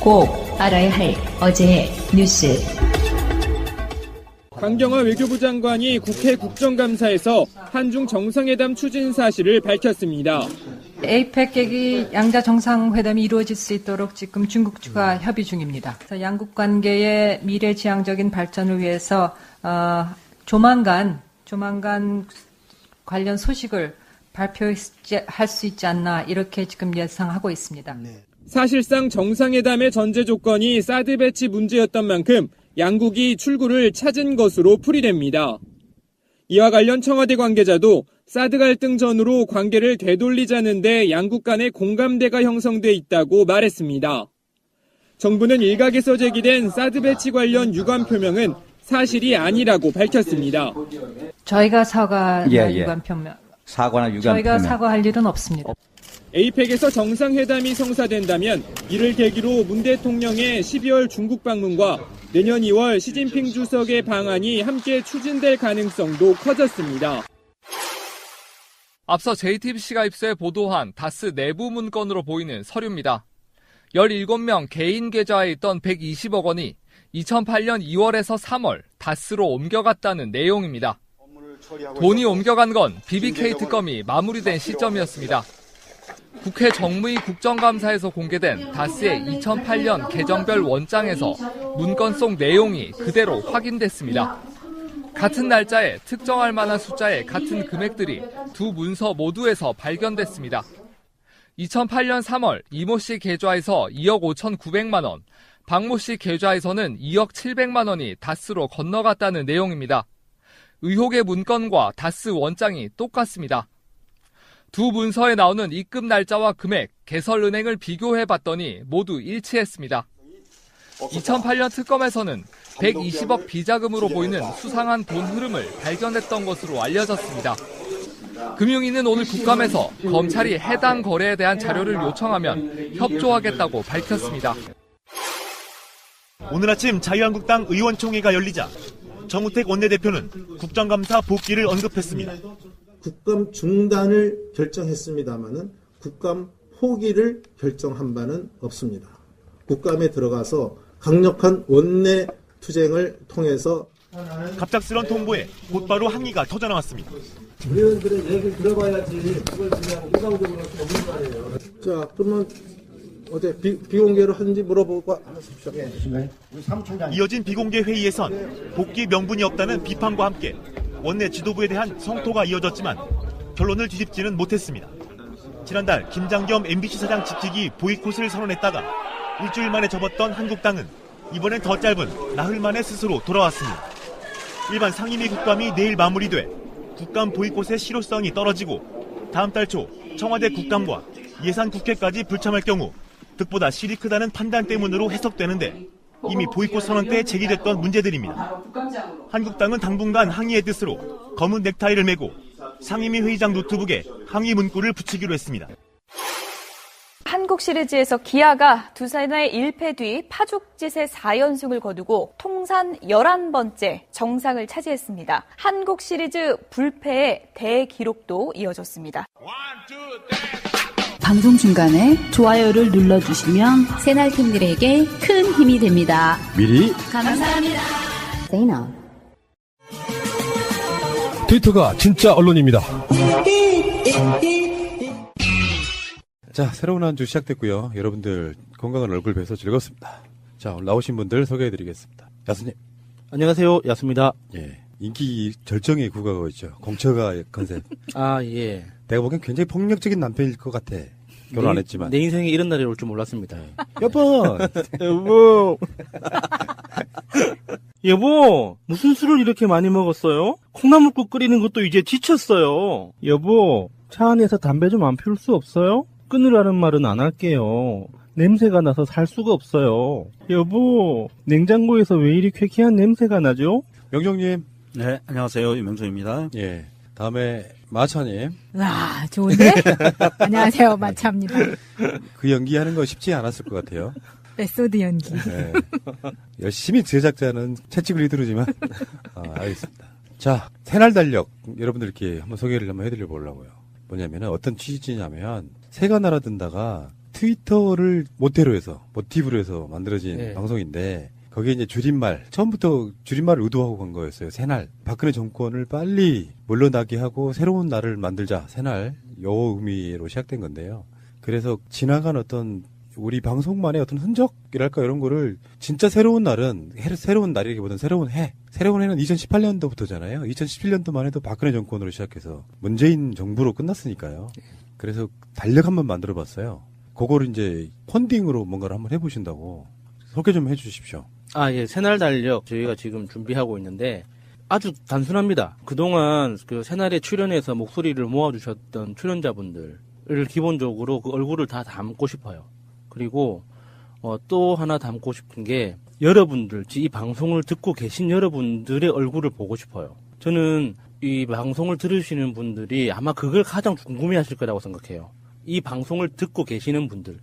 꼭 알아야 할 어제의 뉴스. 강경화 외교부 장관이 국회 국정감사에서 한중 정상회담 추진 사실을 밝혔습니다. 에이펙 양자 정상회담이 이루어질 수 있도록 지금 중국 측과 협의 중입니다. 양국 관계의 미래지향적인 발전을 위해서 조만간 관련 소식을 발표할 수 있지 않나 이렇게 지금 예상하고 있습니다. 사실상 정상회담의 전제 조건이 사드 배치 문제였던 만큼 양국이 출구를 찾은 것으로 풀이됩니다. 이와 관련 청와대 관계자도 사드 갈등 전후로 관계를 되돌리자는데 양국 간의 공감대가 형성돼 있다고 말했습니다. 정부는 일각에서 제기된 사드 배치 관련 유감 표명은 사실이 아니라고 밝혔습니다. 저희가 사과나 유감 표명. 저희가 사과할 일은 없습니다. 에이펙에서 정상회담이 성사된다면 이를 계기로 문 대통령의 12월 중국 방문과 내년 2월 시진핑 주석의 방한이 함께 추진될 가능성도 커졌습니다. 앞서 JTBC가 입수해 보도한 다스 내부 문건으로 보이는 서류입니다. 17명 개인 계좌에 있던 120억 원이 2008년 2월에서 3월 다스로 옮겨갔다는 내용입니다. 돈이 옮겨간 건 BBK 특검이 마무리된 시점이었습니다. 국회 정무위 국정감사에서 공개된 다스의 2008년 계정별 원장에서 문건 속 내용이 그대로 확인됐습니다. 같은 날짜에 특정할 만한 숫자의 같은 금액들이 두 문서 모두에서 발견됐습니다. 2008년 3월 이모 씨 계좌에서 2억 5,900만 원, 박모 씨 계좌에서는 2억 700만 원이 다스로 건너갔다는 내용입니다. 의혹의 문건과 다스 원장이 똑같습니다. 두 문서에 나오는 입금 날짜와 금액, 개설은행을 비교해봤더니 모두 일치했습니다. 2008년 특검에서는 120억 비자금으로 보이는 수상한 돈 흐름을 발견했던 것으로 알려졌습니다. 금융위는 오늘 국감에서 검찰이 해당 거래에 대한 자료를 요청하면 협조하겠다고 밝혔습니다. 오늘 아침 자유한국당 의원총회가 열리자 정우택 원내대표는 국정감사 복귀를 언급했습니다. 국감 중단을 결정했습니다마는 국감 포기를 결정한 바는 없습니다. 국감에 들어가서 강력한 원내 투쟁을 통해서 갑작스런 통보에 곧바로 항의가 터져나왔습니다. 의원들의 얘기를 들어봐야지 그걸 그냥 일방적으로 없는 거 아니에요. 자, 그러면 어제 비공개로 하는지 물어보고 하십시오. 이어진 비공개 회의에선 복귀 명분이 없다는 비판과 함께 원내 지도부에 대한 성토가 이어졌지만 결론을 뒤집지는 못했습니다. 지난달 김장겸 MBC 사장 지키기 보이콧을 선언했다가 일주일 만에 접었던 한국당은 이번엔 더 짧은 나흘 만에 스스로 돌아왔습니다. 일반 상임위 국감이 내일 마무리돼 국감 보이콧의 실효성이 떨어지고 다음 달 초 청와대 국감과 예산 국회까지 불참할 경우 득보다 실이 크다는 판단 때문으로 해석되는데 이미 보이콧 선언 때 제기됐던 문제들입니다. 한국당은 당분간 항의의 뜻으로 검은 넥타이를 메고 상임위 회의장 노트북에 항의 문구를 붙이기로 했습니다. 한국 시리즈에서 기아가 두산의 1패 뒤 파죽짓의 4연승을 거두고 통산 11번째 정상을 차지했습니다. 한국 시리즈 불패의 대기록도 이어졌습니다. 방송 중간에 좋아요를 눌러주시면 새날팀들에게 큰 힘이 됩니다. 미리 감사합니다. 트위터가 진짜 언론입니다. 자, 새로운 한 주 시작됐고요. 여러분들 건강한 얼굴 뵈서 즐겁습니다. 자, 오늘 나오신 분들 소개해드리겠습니다. 야수님. 안녕하세요. 야수입니다. 예, 인기 절정의 국가가 있죠. 공처가 컨셉. 아, 예. 내가 보기엔 굉장히 폭력적인 남편일 것 같아. 결혼 안 했지만. 내 인생에 이런 날이 올 줄 몰랐습니다. 여보! 여보! 여보! 무슨 술을 이렇게 많이 먹었어요? 콩나물국 끓이는 것도 이제 지쳤어요. 여보! 차 안에서 담배 좀 안 피울 수 없어요? 끊으라는 말은 안 할게요. 냄새가 나서 살 수가 없어요. 여보! 냉장고에서 왜 이리 쾌쾌한 냄새가 나죠? 명정님. 네, 안녕하세요. 유명수입니다. 예. 다음에 마차님. 와, 좋은데? 안녕하세요. 마차입니다. 그 연기하는 거 쉽지 않았을 것 같아요. 메소드 연기. 네. 열심히 제작자는 채찍을 휘두르지만 알겠습니다. 자, 새날 달력 여러분들 이렇게 한번 소개를 한번 해드려 보려고요. 뭐냐면은 어떤 취지냐면 새가 날아든다가 트위터를 모티브로 해서 만들어진 방송인데 거기에 이제 처음부터 줄임말을 의도하고 간 거였어요. 새날. 박근혜 정권을 빨리 물러나게 하고 새로운 날을 만들자. 새날. 요 의미로 시작된 건데요. 그래서 지나간 어떤 우리 방송만의 어떤 흔적이랄까 이런 거를 진짜 새로운 날이라기보다는 새로운 해는 2018년도부터잖아요. 2017년도만 해도 박근혜 정권으로 시작해서 문재인 정부로 끝났으니까요. 그래서 달력 한번 만들어 봤어요. 그거를 이제 펀딩으로 뭔가를 한번 해보신다고 소개 좀 해주십시오. 예, 새날 달력 저희가 지금 준비하고 있는데 아주 단순합니다. 그동안 그 새날에 출연해서 목소리를 모아주셨던 출연자분들을 기본적으로 그 얼굴을 다 담고 싶어요. 그리고 또 하나 담고 싶은 게 여러분들, 이 방송을 듣고 계신 여러분들의 얼굴을 보고 싶어요. 저는 이 방송을 들으시는 분들이 아마 그걸 가장 궁금해하실 거라고 생각해요. 이 방송을 듣고 계시는 분들,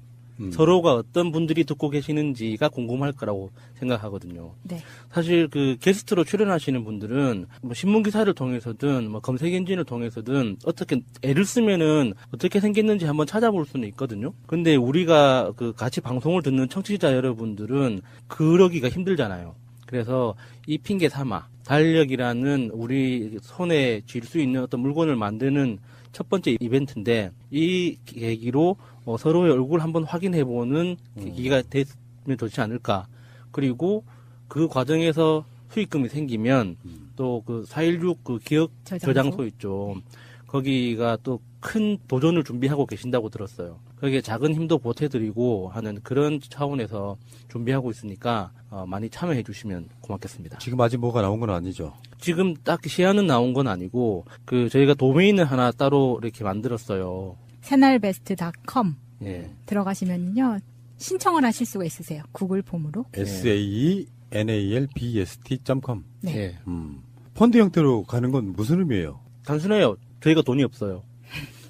서로가 어떤 분들이 듣고 계시는지가 궁금할 거라고 생각하거든요. 네. 사실 그 게스트로 출연하시는 분들은 뭐 신문 기사를 통해서든 뭐 검색 엔진을 통해서든 어떻게 애를 쓰면은 어떻게 생겼는지 한번 찾아볼 수는 있거든요. 근데 우리가 그 같이 방송을 듣는 청취자 여러분들은 그러기가 힘들잖아요. 그래서 이 핑계 삼아 달력이라는 우리 손에 쥘 수 있는 어떤 물건을 만드는 첫 번째 이벤트인데 이 계기로 서로의 얼굴 한번 확인해보는 계기가 됐으면 좋지 않을까. 그리고 그 과정에서 수익금이 생기면 또 그 4.16 그 기억 저장소 있죠. 거기가 또 큰 도전을 준비하고 계신다고 들었어요. 거기에 작은 힘도 보태드리고 하는 그런 차원에서 준비하고 있으니까 많이 참여해 주시면 고맙겠습니다. 지금 아직 뭐가 나온 건 아니죠? 지금 딱 시안은 나온 건 아니고 그 저희가 도메인을 하나 따로 이렇게 만들었어요. 새날베스트.com 예. 들어가시면요 신청을 하실 수가 있으세요. 구글 폼으로. SAENALBEST.com. 네. 펀드 형태로 가는 건 무슨 의미예요? 단순해요. 저희가 돈이 없어요.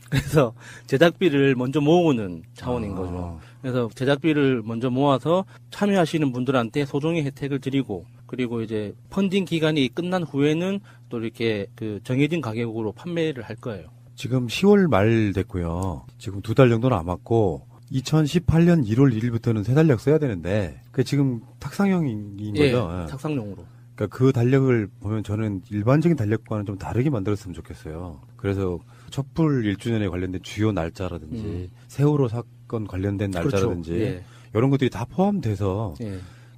그래서 제작비를 먼저 모으는 차원인 거죠. 그래서 제작비를 먼저 모아서 참여하시는 분들한테 소정의 혜택을 드리고, 그리고 이제 펀딩 기간이 끝난 후에는 또 이렇게 그 정해진 가격으로 판매를 할 거예요. 지금 10월 말 됐고요. 지금 2달 정도 남았고 2018년 1월 1일부터는 새 달력 써야 되는데 그게 지금 탁상형인 거죠? 탁상용으로. 그러니까 그 달력을 보면 저는 일반적인 달력과는 좀 다르게 만들었으면 좋겠어요. 그래서 촛불 1주년에 관련된 주요 날짜라든지 세월호 사건 관련된 날짜라든지 그렇죠. 이런 것들이 다 포함돼서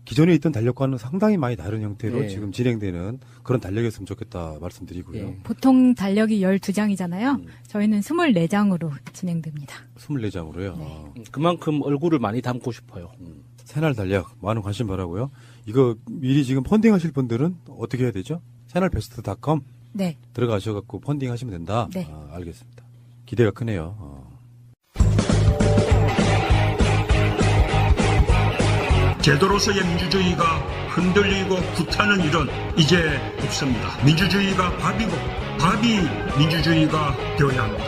기존에 있던 달력과는 상당히 많이 다른 형태로 지금 진행되는 그런 달력이었으면 좋겠다 말씀드리고요. 보통 달력이 12장이잖아요. 저희는 24장으로 진행됩니다. 24장으로요? 네. 그만큼 얼굴을 많이 담고 싶어요. 새날 달력 많은 관심 바라고요. 이거 미리 지금 펀딩 하실 분들은 어떻게 해야 되죠? 새날베스트.com 네. 들어가셔갖고 펀딩 하시면 된다? 네. 알겠습니다. 기대가 크네요. 제도로서의 민주주의가 흔들리고 구타는 일은 이제 없습니다. 민주주의가 밥이고 밥이 민주주의가 되어야 합니다.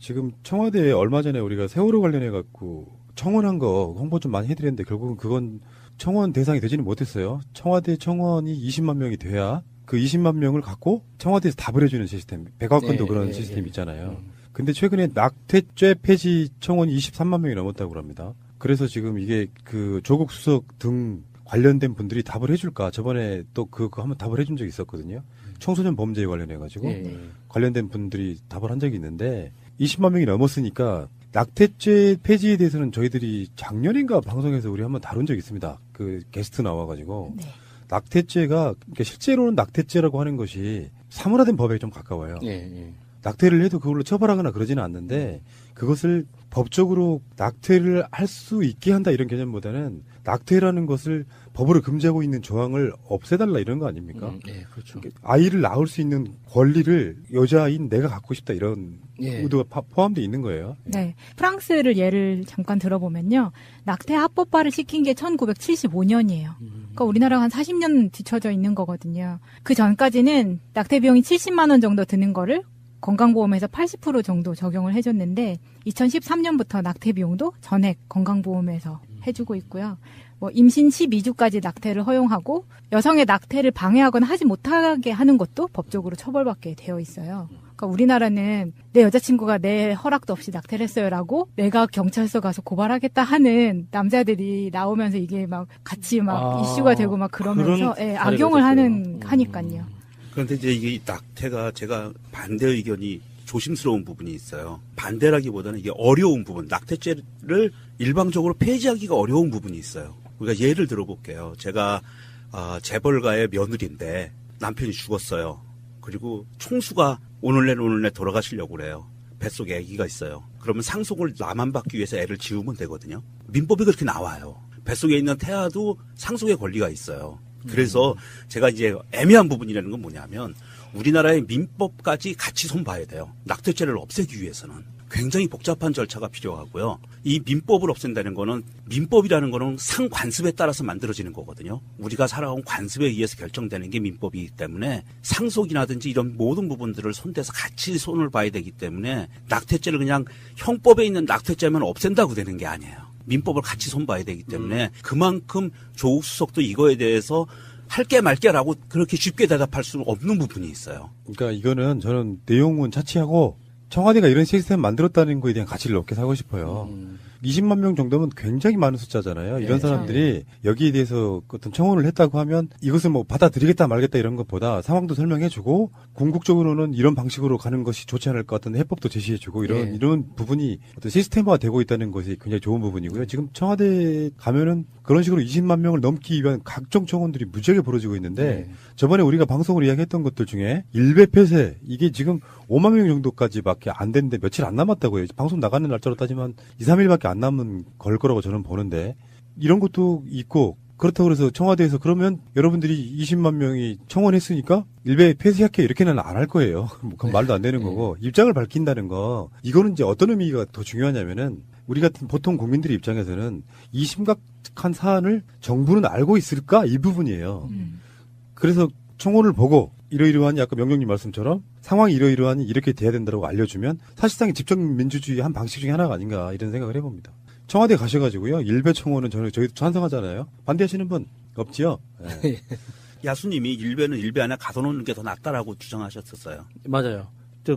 지금 청와대에 얼마 전에 우리가 세월호 관련해갖고 청원한 거 홍보 좀 많이 해드렸는데 결국은 그건 청원 대상이 되지는 못했어요. 청와대 청원이 20만 명이 돼야 그 20만 명을 갖고 청와대에서 답을 해주는 시스템, 백악관도 그런 시스템 있잖아요. 근데 최근에 낙태죄 폐지 청원이 23만 명이 넘었다고 합니다. 그래서 지금 이게 그 조국 수석 등 관련된 분들이 답을 해줄까? 저번에 또 그거 한번 답을 해준 적이 있었거든요. 청소년 범죄에 관련해가지고 관련된 분들이 답을 한 적이 있는데 20만 명이 넘었으니까 낙태죄 폐지에 대해서는 저희들이 작년인가 방송에서 우리 한번 다룬 적이 있습니다. 그 게스트 나와가지고 낙태죄가 그러니까 실제로는 낙태죄라고 하는 것이 사문화된 법에 좀 가까워요. 낙태를 해도 그걸로 처벌하거나 그러지는 않는데 그것을 법적으로 낙태를 할 수 있게 한다 이런 개념보다는 낙태라는 것을 법으로 금지하고 있는 조항을 없애달라 이런 거 아닙니까? 그렇죠. 아이를 낳을 수 있는 권리를 여자인 내가 갖고 싶다 이런 의도가 포함되어 있는 거예요. 네. 프랑스를 예를 잠깐 들어보면요. 낙태 합법화를 시킨 게 1975년이에요. 그러니까 우리나라가 한 40년 뒤쳐져 있는 거거든요. 그 전까지는 낙태 비용이 70만 원 정도 드는 거를 건강보험에서 80% 정도 적용을 해줬는데 2013년부터 낙태 비용도 전액 건강보험에서 해주고 있고요. 뭐 임신 12주까지 낙태를 허용하고 여성의 낙태를 방해하거나 하지 못하게 하는 것도 법적으로 처벌받게 되어 있어요. 그러니까 우리나라는 내 여자친구가 내 허락도 없이 낙태를 했어요라고 내가 경찰서 가서 고발하겠다 하는 남자들이 나오면서 이게 막 같이 막 이슈가 되고 막 그러면서 악용을 하니까요. 그런데 이제 이게 낙태가 제가 반대 의견이 조심스러운 부분이 있어요. 반대라기보다는 이게 어려운 부분, 낙태죄를 일방적으로 폐지하기가 어려운 부분이 있어요. 우리가 예를 들어볼게요. 제가 재벌가의 며느리인데 남편이 죽었어요. 그리고 총수가 오늘 내 돌아가시려고 그래요. 뱃속에 아기가 있어요. 그러면 상속을 나만 받기 위해서 애를 지우면 되거든요. 민법이 그렇게 나와요. 뱃속에 있는 태아도 상속의 권리가 있어요. 그래서 제가 이제 애매한 부분이라는 건 뭐냐면 우리나라의 민법까지 같이 손봐야 돼요. 낙태죄를 없애기 위해서는. 굉장히 복잡한 절차가 필요하고요. 이 민법을 없앤다는 거는 민법이라는 거는 상관습에 따라서 만들어지는 거거든요. 우리가 살아온 관습에 의해서 결정되는 게 민법이기 때문에 상속이라든지 이런 모든 부분들을 손대서 같이 손을 봐야 되기 때문에 낙태죄를 그냥 형법에 있는 낙태죄만 없앤다고 되는 게 아니에요. 민법을 같이 손봐야 되기 때문에 그만큼 조국 수석도 이거에 대해서 할게 말게라고 그렇게 쉽게 대답할 수는 없는 부분이 있어요. 그러니까 이거는 저는 내용은 차치하고 청와대가 이런 시스템 만들었다는 거에 대한 가치를 높게 사고 싶어요. 20만 명 정도면 굉장히 많은 숫자잖아요. 이런 사람들이 여기에 대해서 어떤 청원을 했다고 하면 이것을 뭐 받아들이겠다 말겠다 이런 것보다 상황도 설명해주고 궁극적으로는 이런 방식으로 가는 것이 좋지 않을 것 같은 해법도 제시해주고 이런 부분이 어떤 시스템화되고 있다는 것이 굉장히 좋은 부분이고요. 지금 청와대 가면은 그런 식으로 20만 명을 넘기 위한 각종 청원들이 무지하게 벌어지고 있는데 저번에 우리가 방송으로 이야기했던 것들 중에 일베 폐쇄 이게 지금 5만 명 정도까지밖에 안 됐는데 며칠 안 남았다고 해요. 방송 나가는 날짜로 따지면 2, 3일밖에 안 남은 걸 거라고 저는 보는데 이런 것도 있고 그렇다고 해서 청와대에서 그러면 여러분들이 20만 명이 청원했으니까 일베 폐쇄할게 이렇게는 안 할 거예요. 그건 말도 안 되는 거고 입장을 밝힌다는 거 이거는 이제 어떤 의미가 더 중요하냐면은 우리 같은 보통 국민들의 입장에서는 이 심각한 사안을 정부는 알고 있을까 이 부분이에요. 그래서 청원을 보고 이러이러한 아까 명령님 말씀처럼 상황이 이러이러하니 이렇게 돼야 된다고 알려주면 사실상 집정민주주의의 한 방식 중에 하나가 아닌가 이런 생각을 해봅니다. 청와대 가셔가지고요. 일베 청원은 저희도 찬성하잖아요. 반대하시는 분 없지요? 네. 야수님이 일베는 일베 안에 가둬놓는 게 더 낫다라고 주장하셨었어요. 맞아요.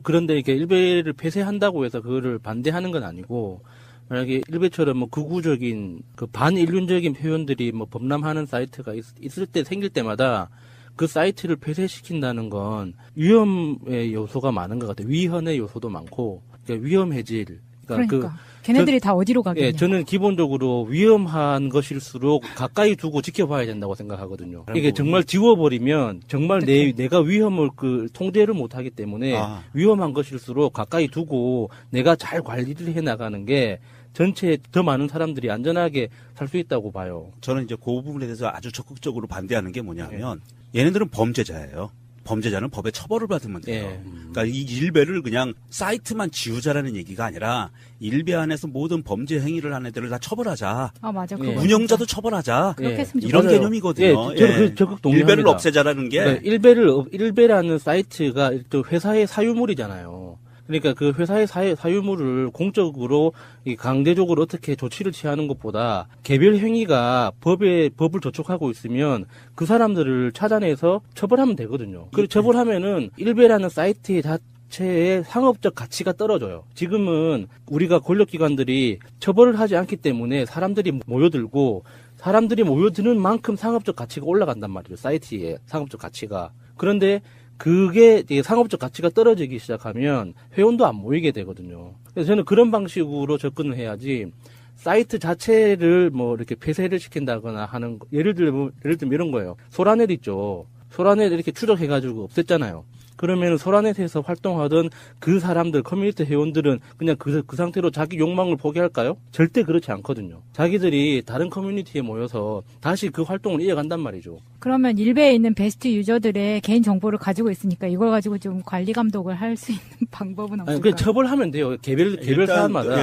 그런데 이렇게 일베를 폐쇄한다고 해서 그거를 반대하는 건 아니고 만약에 일베처럼 뭐 극우적인 그 반인륜적인 표현들이 뭐 범람하는 사이트가 있을 때 생길 때마다 그 사이트를 폐쇄시킨다는 건 위험의 요소가 많은 것 같아요. 위헌의 요소도 많고 그러니까 위험해질. 그러니까 걔네들이 다 어디로 가겠냐. 예, 저는 기본적으로 위험한 것일수록 가까이 두고 지켜봐야 된다고 생각하거든요. 이게 정말 지워버리면 정말 내가 위험을 통제를 못하기 때문에 위험한 것일수록 가까이 두고 내가 잘 관리를 해나가는 게 전체 더 많은 사람들이 안전하게 살 수 있다고 봐요. 저는 이제 그 부분에 대해서 아주 적극적으로 반대하는 게 뭐냐면 얘네들은 범죄자예요. 범죄자는 법에 처벌을 받으면 돼요. 그러니까 이 일베를 그냥 사이트만 지우자라는 얘기가 아니라 일베 안에서 모든 범죄 행위를 한 애들을 다 처벌하자. 맞아. 운영자도 처벌하자. 그렇게 했으면 이런 맞아요. 개념이거든요. 저는 적극 동의합니다. 일베를 없애자라는 게 일베라는 사이트가 또 회사의 사유물이잖아요. 그러니까 그 회사의 사유물을 공적으로 강제적으로 어떻게 조치를 취하는 것보다 개별 행위가 법을 저촉하고 있으면 그 사람들을 찾아내서 처벌하면 되거든요. 그리고 처벌하면은 일베라는 사이트 자체의 상업적 가치가 떨어져요. 지금은 우리가 권력기관들이 처벌을 하지 않기 때문에 사람들이 모여들고 사람들이 모여드는 만큼 상업적 가치가 올라간단 말이에요. 사이트의 상업적 가치가. 그런데 그게 상업적 가치가 떨어지기 시작하면 회원도 안 모이게 되거든요. 그래서 저는 그런 방식으로 접근을 해야지 사이트 자체를 뭐 이렇게 폐쇄를 시킨다거나 하는 예를 들면 이런 거예요. 소라넷 있죠. 소라넷 이렇게 추적해가지고 없앴잖아요. 그러면 소라넷에서 활동하던 그 사람들, 커뮤니티 회원들은 그냥 그 상태로 자기 욕망을 포기할까요? 절대 그렇지 않거든요. 자기들이 다른 커뮤니티에 모여서 다시 그 활동을 이어간단 말이죠. 그러면 일베에 있는 베스트 유저들의 개인 정보를 가지고 있으니까 이걸 가지고 좀 관리 감독을 할 수 있는 방법은 없을까요? 그냥 처벌하면 돼요. 개별 사안마다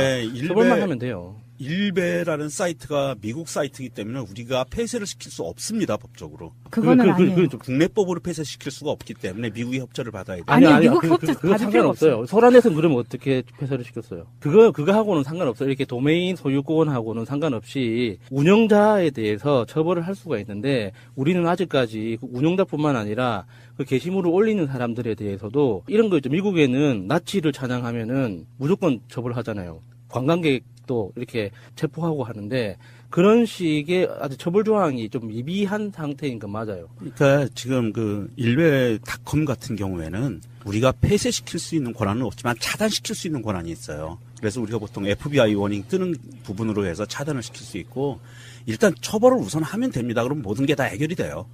처벌만 하면 돼요. 일베라는 사이트가 미국 사이트이기 때문에 우리가 폐쇄를 시킬 수 없습니다, 법적으로. 그거는 아니에요. 국내법으로 폐쇄시킬 수가 없기 때문에 미국의 협조를 받아야 돼요. 아니, 미국 협조 그거 상관없어요. 소라넷은 그러면 어떻게 폐쇄를 시켰어요? 그거하고는 상관없어요. 이렇게 도메인 소유권하고는 상관없이 운영자에 대해서 처벌을 할 수가 있는데 우리는 저는 아직까지 운영자뿐만 아니라 그 게시물을 올리는 사람들에 대해서도 이런 거 있죠. 미국에는 나치를 찬양하면은 무조건 처벌하잖아요. 관광객도 이렇게 체포하고 하는데 그런 식의 아주 처벌 조항이 좀 미비한 상태인 건 맞아요. 그러니까 지금 그 일베닷컴 같은 경우에는 우리가 폐쇄시킬 수 있는 권한은 없지만 차단시킬 수 있는 권한이 있어요. 그래서 우리가 보통 FBI 워닝 뜨는 부분으로 해서 차단을 시킬 수 있고 일단 처벌을 우선 하면 됩니다. 그럼 모든 게 다 해결이 돼요.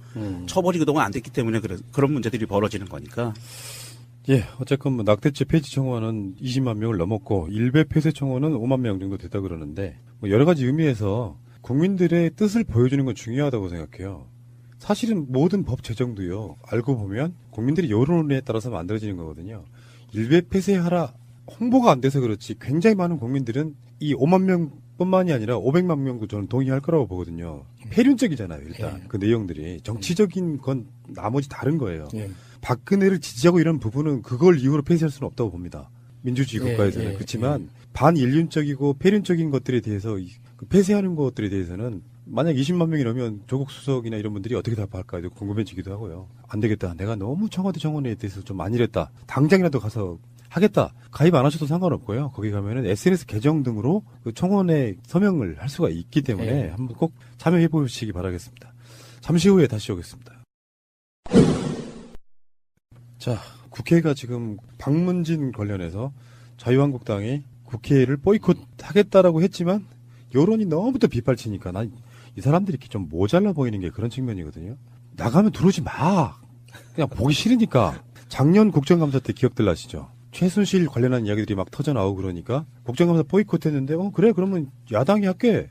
처벌이 그동안 안 됐기 때문에 그런 문제들이 벌어지는 거니까. 예, 어쨌건 뭐 낙태죄 폐지 청원은 20만 명을 넘었고 일베 폐쇄 청원은 5만 명 정도 됐다 그러는데 뭐 여러 가지 의미에서 국민들의 뜻을 보여주는 건 중요하다고 생각해요. 사실은 모든 법 제정도요. 알고 보면 국민들의 여론에 따라서 만들어지는 거거든요. 일베 폐쇄하라 홍보가 안 돼서 그렇지 굉장히 많은 국민들은 이 5만 명뿐만이 아니라 500만 명도 저는 동의할 거라고 보거든요. 폐륜적이잖아요. 일단 그 내용들이 정치적인 건 나머지 다른 거예요. 박근혜를 지지하고 이런 부분은 그걸 이유로 폐쇄할 수는 없다고 봅니다. 민주주의 국가에서는. 그렇지만 반인륜적이고 폐륜적인 것들에 대해서 폐쇄하는 것들에 대해서는 만약 20만 명이 넘으면 조국 수석이나 이런 분들이 어떻게 답할까 궁금해지기도 하고요. 안 되겠다. 내가 너무 청와대 청원에 대해서 좀 안일했다. 당장이라도 가서 하겠다. 가입 안 하셔도 상관없고요. 거기 가면은 SNS 계정 등으로 그 청원에 서명을 할 수가 있기 때문에 한번 꼭 참여해 보시기 바라겠습니다. 잠시 후에 다시 오겠습니다. 자, 국회가 지금 박문진 관련해서 자유한국당이 국회를 보이콧하겠다라고 했지만 여론이 너무도 빗발치니까 난 이 사람들이 이렇게 좀 모자라 보이는 게 그런 측면이거든요. 나가면 들어오지 마. 그냥 보기 싫으니까. 작년 국정감사 때 기억들 나시죠? 최순실 관련한 이야기들이 막 터져나오고 그러니까 국정감사 보이콧했는데 그래 그러면 야당이 할게.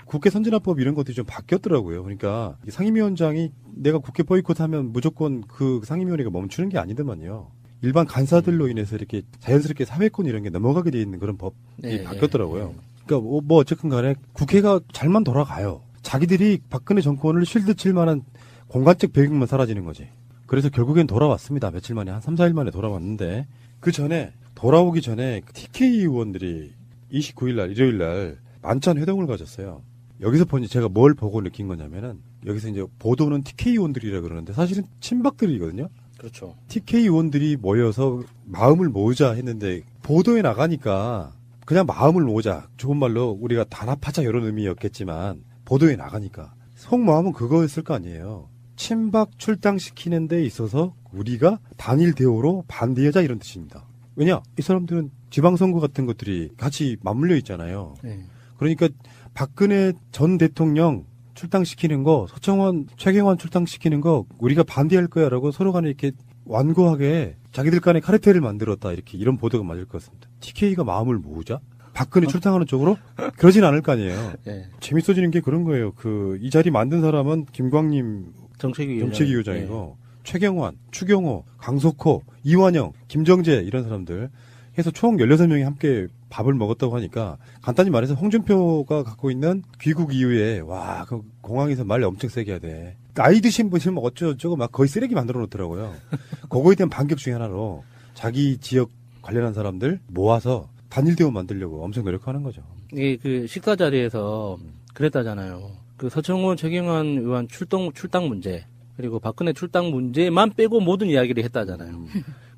국회 선진화법 이런 것들이 좀 바뀌었더라고요. 그러니까 상임위원장이 내가 국회 보이콧하면 무조건 그 상임위원회가 멈추는 게 아니더만요. 일반 간사들로 인해서 이렇게 자연스럽게 사회권 이런 게 넘어가게 돼 있는 그런 법이 바뀌었더라고요. 그러니까 뭐 어쨌든 간에 국회가 잘만 돌아가요. 자기들이 박근혜 정권을 쉴드 칠 만한 공간적 배경만 사라지는 거지. 그래서 결국엔 돌아왔습니다. 며칠 만에 한 3, 4일 만에 돌아왔는데 그 전에 돌아오기 전에 TK 의원들이 29일 날 일요일 날 만찬 회동을 가졌어요. 여기서 보니 제가 뭘 보고 느낀 거냐면은 여기서 이제 보도는 TK 의원들이라 그러는데 사실은 친박들이거든요. 그렇죠. TK 의원들이 모여서 마음을 모으자 했는데 보도에 나가니까 그냥 마음을 모으자. 좋은 말로 우리가 단합하자 이런 의미였겠지만 보도에 나가니까 속마음은 그거였을 거 아니에요. 친박 출당시키는 데 있어서 우리가 단일 대우로 반대하자 이런 뜻입니다. 왜냐? 이 사람들은 지방선거 같은 것들이 같이 맞물려 있잖아요. 그러니까 박근혜 전 대통령 출당시키는 거, 서청원, 최경환 출당시키는 거 우리가 반대할 거야라고 서로 간에 이렇게 완고하게 자기들 간에 카르텔을 만들었다. 이런 보도가 맞을 것 같습니다. TK가 마음을 모으자? 박근혜 출당하는 쪽으로? 그러진 않을 거 아니에요. 재밌어지는 게 그런 거예요. 이 자리 만든 사람은 김광림 정책위원장이고 최경환, 추경호, 강석호, 이완영, 김정재 이런 사람들 해서 총 16명이 함께 밥을 먹었다고 하니까 간단히 말해서 홍준표가 갖고 있는 귀국 이후에 그 공항에서 말 엄청 세게 해야 돼. 나이 드신 분이면 어쩌고저쩌고 막 거의 쓰레기 만들어 놓더라고요. 그거에 대한 반격 중에 하나로 자기 지역 관련한 사람들 모아서 단일 대우 만들려고 엄청 노력하는 거죠. 이게 그 식사 자리에서 그랬다잖아요. 그 서청원, 최경환 의원 출당 문제 그리고 박근혜 출당 문제만 빼고 모든 이야기를 했다잖아요.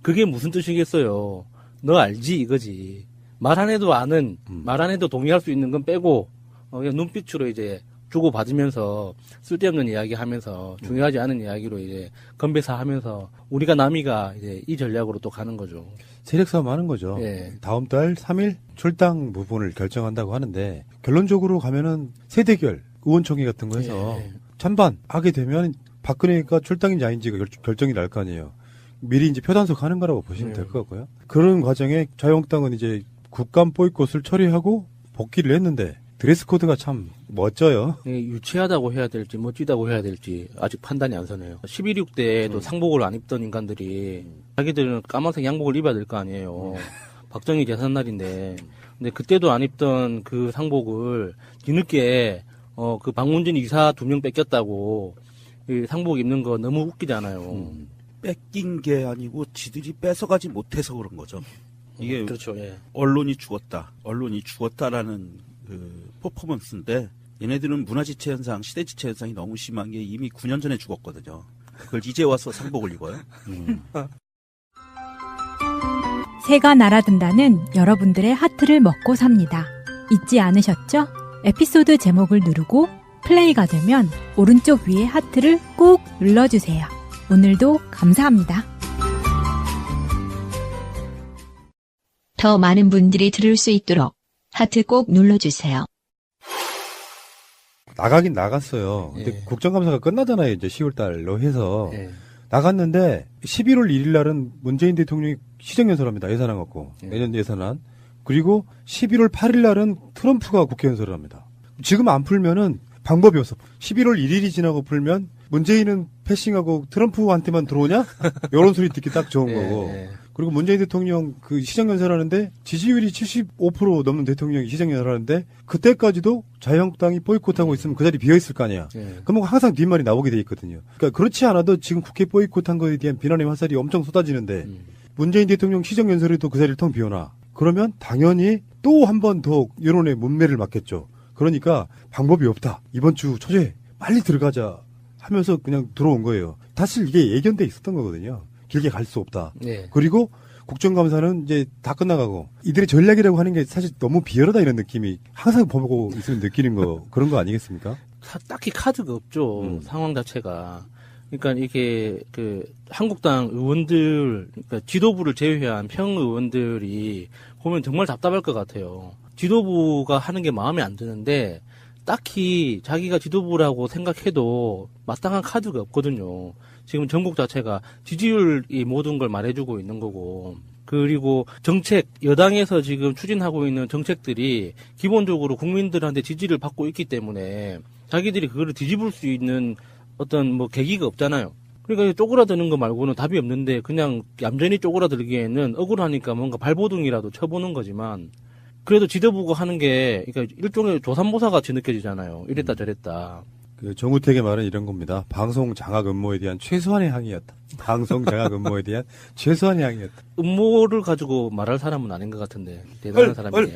그게 무슨 뜻이겠어요? 너 알지 이거지. 말 안 해도 아는, 말 안 해도 동의할 수 있는 건 빼고 그냥 눈빛으로 이제 주고 받으면서 쓸데없는 이야기 하면서 중요하지 않은 이야기로 이제 건배사하면서 우리가 남이가 이제 이 전략으로 또 가는 거죠. 세력 싸움 하는 거죠. 다음 달 3일 출당 부분을 결정한다고 하는데 결론적으로 가면은 세대결 의원총회 같은 거 해서 찬반 하게 되면 박근혜가 출당인지 아닌지가 결정이 날 거 아니에요. 미리 이제 표단속 하는 거라고 보시면 될 것 같고요. 그런 과정에 자유한국당은 이제 국감 보이콧을 처리하고 복귀를 했는데 드레스 코드가 참 멋져요. 유치하다고 해야 될지 멋지다고 해야 될지 아직 판단이 안 서네요. 11.6 때도 상복을 안 입던 인간들이 자기들은 까만색 양복을 입어야 될 거 아니에요. 박정희 제삿날인데 근데 그때도 안 입던 그 상복을 뒤늦게 그 박문진 이사 2명 뺏겼다고 이 상복 입는 거 너무 웃기잖아요. 뺏긴 게 아니고 지들이 뺏어가지 못해서 그런 거죠. 이게 그렇죠. 언론이 죽었다라는 그 퍼포먼스인데 얘네들은 문화지체 현상, 시대지체 현상이 너무 심한 게 이미 9년 전에 죽었거든요. 그걸 이제 와서 상복을 입어요. 새가 날아든다는 여러분들의 하트를 먹고 삽니다. 잊지 않으셨죠? 에피소드 제목을 누르고 플레이가 되면 오른쪽 위에 하트를 꼭 눌러주세요. 오늘도 감사합니다. 더 많은 분들이 들을 수 있도록 하트 꼭 눌러주세요. 나가긴 나갔어요. 근데 예. 국정감사가 끝나잖아요. 이제 10월달로 해서. 예. 나갔는데 11월 1일 날은 문재인 대통령이 시정연설합니다. 예산안 갖고. 내년 예산안. 그리고 11월 8일 날은 트럼프가 국회 연설을 합니다. 지금 안 풀면은 방법이 없어. 11월 1일이 지나고 풀면 문재인은 패싱하고 트럼프한테만 들어오냐? 이런 소리 듣기 딱 좋은 거고. 그리고 문재인 대통령 그 시정연설하는데 지지율이 75% 넘는 대통령이 시정연설하는데 그때까지도 자유한국당이 보이콧하고 있으면 그 자리 비어있을 거 아니야. 그러면 항상 뒷말이 나오게 돼 있거든요. 그러니까 그렇지 않아도 지금 국회 보이콧한 거에 대한 비난의 화살이 엄청 쏟아지는데 문재인 대통령 시정연설에도 그 자리를 텅 비워놔. 그러면 당연히 또 한 번 더 여론의 문매를 맞겠죠. 그러니까 방법이 없다. 이번 주 초저에 빨리 들어가자 하면서 그냥 들어온 거예요. 사실 이게 예견돼 있었던 거거든요. 길게 갈 수 없다. 네. 그리고 국정감사는 이제 다 끝나가고 이들의 전략이라고 하는 게 사실 너무 비열하다 이런 느낌이 항상 보고 있으면 느끼는 거 그런 거 아니겠습니까? 딱히 카드가 없죠. 상황 자체가. 그러니까 이게 그 한국당 의원들, 그러니까 지도부를 제외한 평 의원들이 보면 정말 답답할 것 같아요. 지도부가 하는 게 마음에 안 드는데 딱히 자기가 지도부라고 생각해도 마땅한 카드가 없거든요. 지금 전국 자체가 지지율이 모든 걸 말해주고 있는 거고, 그리고 정책, 여당에서 지금 추진하고 있는 정책들이 기본적으로 국민들한테 지지를 받고 있기 때문에 자기들이 그거를 뒤집을 수 있는 어떤 뭐 계기가 없잖아요. 그러니까 쪼그라드는 거 말고는 답이 없는데 그냥 얌전히 쪼그라들기에는 억울하니까 뭔가 발버둥이라도 쳐보는 거지만, 그래도 지도부가 하는 게 그러니까 일종의 조삼모사 같이 느껴지잖아요. 이랬다 저랬다. 그 정우택의 말은 이런 겁니다. 방송 장악 음모에 대한 최소한의 항의였다. 방송 장악 음모에 대한 최소한의 항의였다. 음모를 가지고 말할 사람은 아닌 것 같은데 대단한 사람이네요.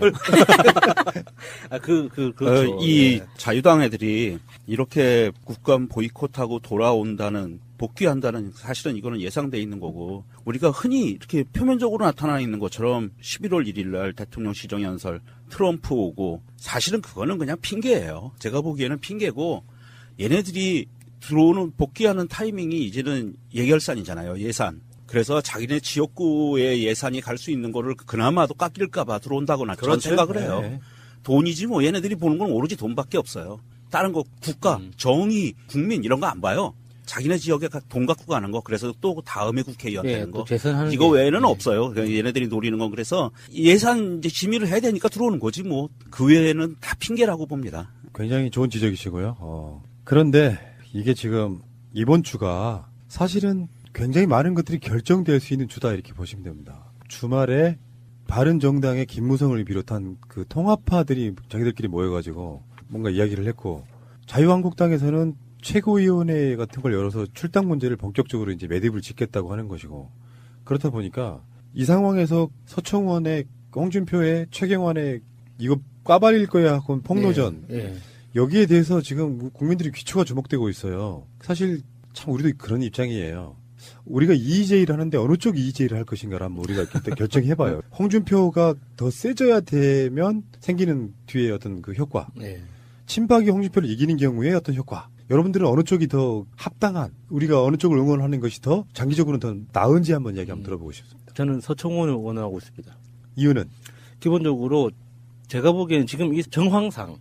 그렇죠. 이 자유당 애들이 이렇게 국감 보이콧하고 돌아온다는 복귀한다는 사실은 이거는 예상돼 있는 거고, 우리가 흔히 이렇게 표면적으로 나타나 있는 것처럼 11월 1일 날 대통령 시정연설, 트럼프 오고, 사실은 그거는 그냥 핑계예요. 제가 보기에는 핑계고, 얘네들이 들어오는 복귀하는 타이밍이 이제는 예결산이잖아요. 예산. 그래서 자기네 지역구의 예산이 갈 수 있는 거를 그나마도 깎일까봐 들어온다거나 그런 생각을 해요. 네. 돈이지 뭐. 얘네들이 보는 건 오로지 돈밖에 없어요. 다른 거 국가, 정의, 국민 이런 거 안 봐요. 자기네 지역에 돈 갖고 가는 거, 그래서 또 다음에 국회의원 되는 거, 이거 외에는 없어요. 얘네들이 노리는 건. 그래서 예산 이제 심의를 해야 되니까 들어오는 거지 뭐. 그 외에는 다 핑계라고 봅니다. 굉장히 좋은 지적이시고요. 그런데 이게 지금 이번 주가 사실은 굉장히 많은 것들이 결정될 수 있는 주다 이렇게 보시면 됩니다. 주말에 바른정당의 김무성을 비롯한 그 통합파들이 자기들끼리 모여가지고 뭔가 이야기를 했고, 자유한국당에서는 최고위원회 같은 걸 열어서 출당 문제를 본격적으로 이제 매듭을 짓겠다고 하는 것이고, 그렇다 보니까 이 상황에서 서청원의, 홍준표의, 최경환의 이거 까발릴 거야 하고 폭로전, 여기에 대해서 지금 국민들이 귀초가 주목되고 있어요. 사실 참 우리도 그런 입장이에요. 우리가 EJ를 하는데 어느 쪽 EJ를 할 것인가를 한번 우리가 그때 결정해봐요. 홍준표가 더 세져야 되면 생기는 뒤에 어떤 그 효과, 친박이 홍준표를 이기는 경우에 어떤 효과, 여러분들은 어느 쪽이 더 합당한, 우리가 어느 쪽을 응원하는 것이 더 장기적으로는 더 나은지 한번 이야기 한번 들어보고 싶습니다. 저는 서청원을 응원하고 있습니다. 이유는? 기본적으로 제가 보기에는 지금 이 정황상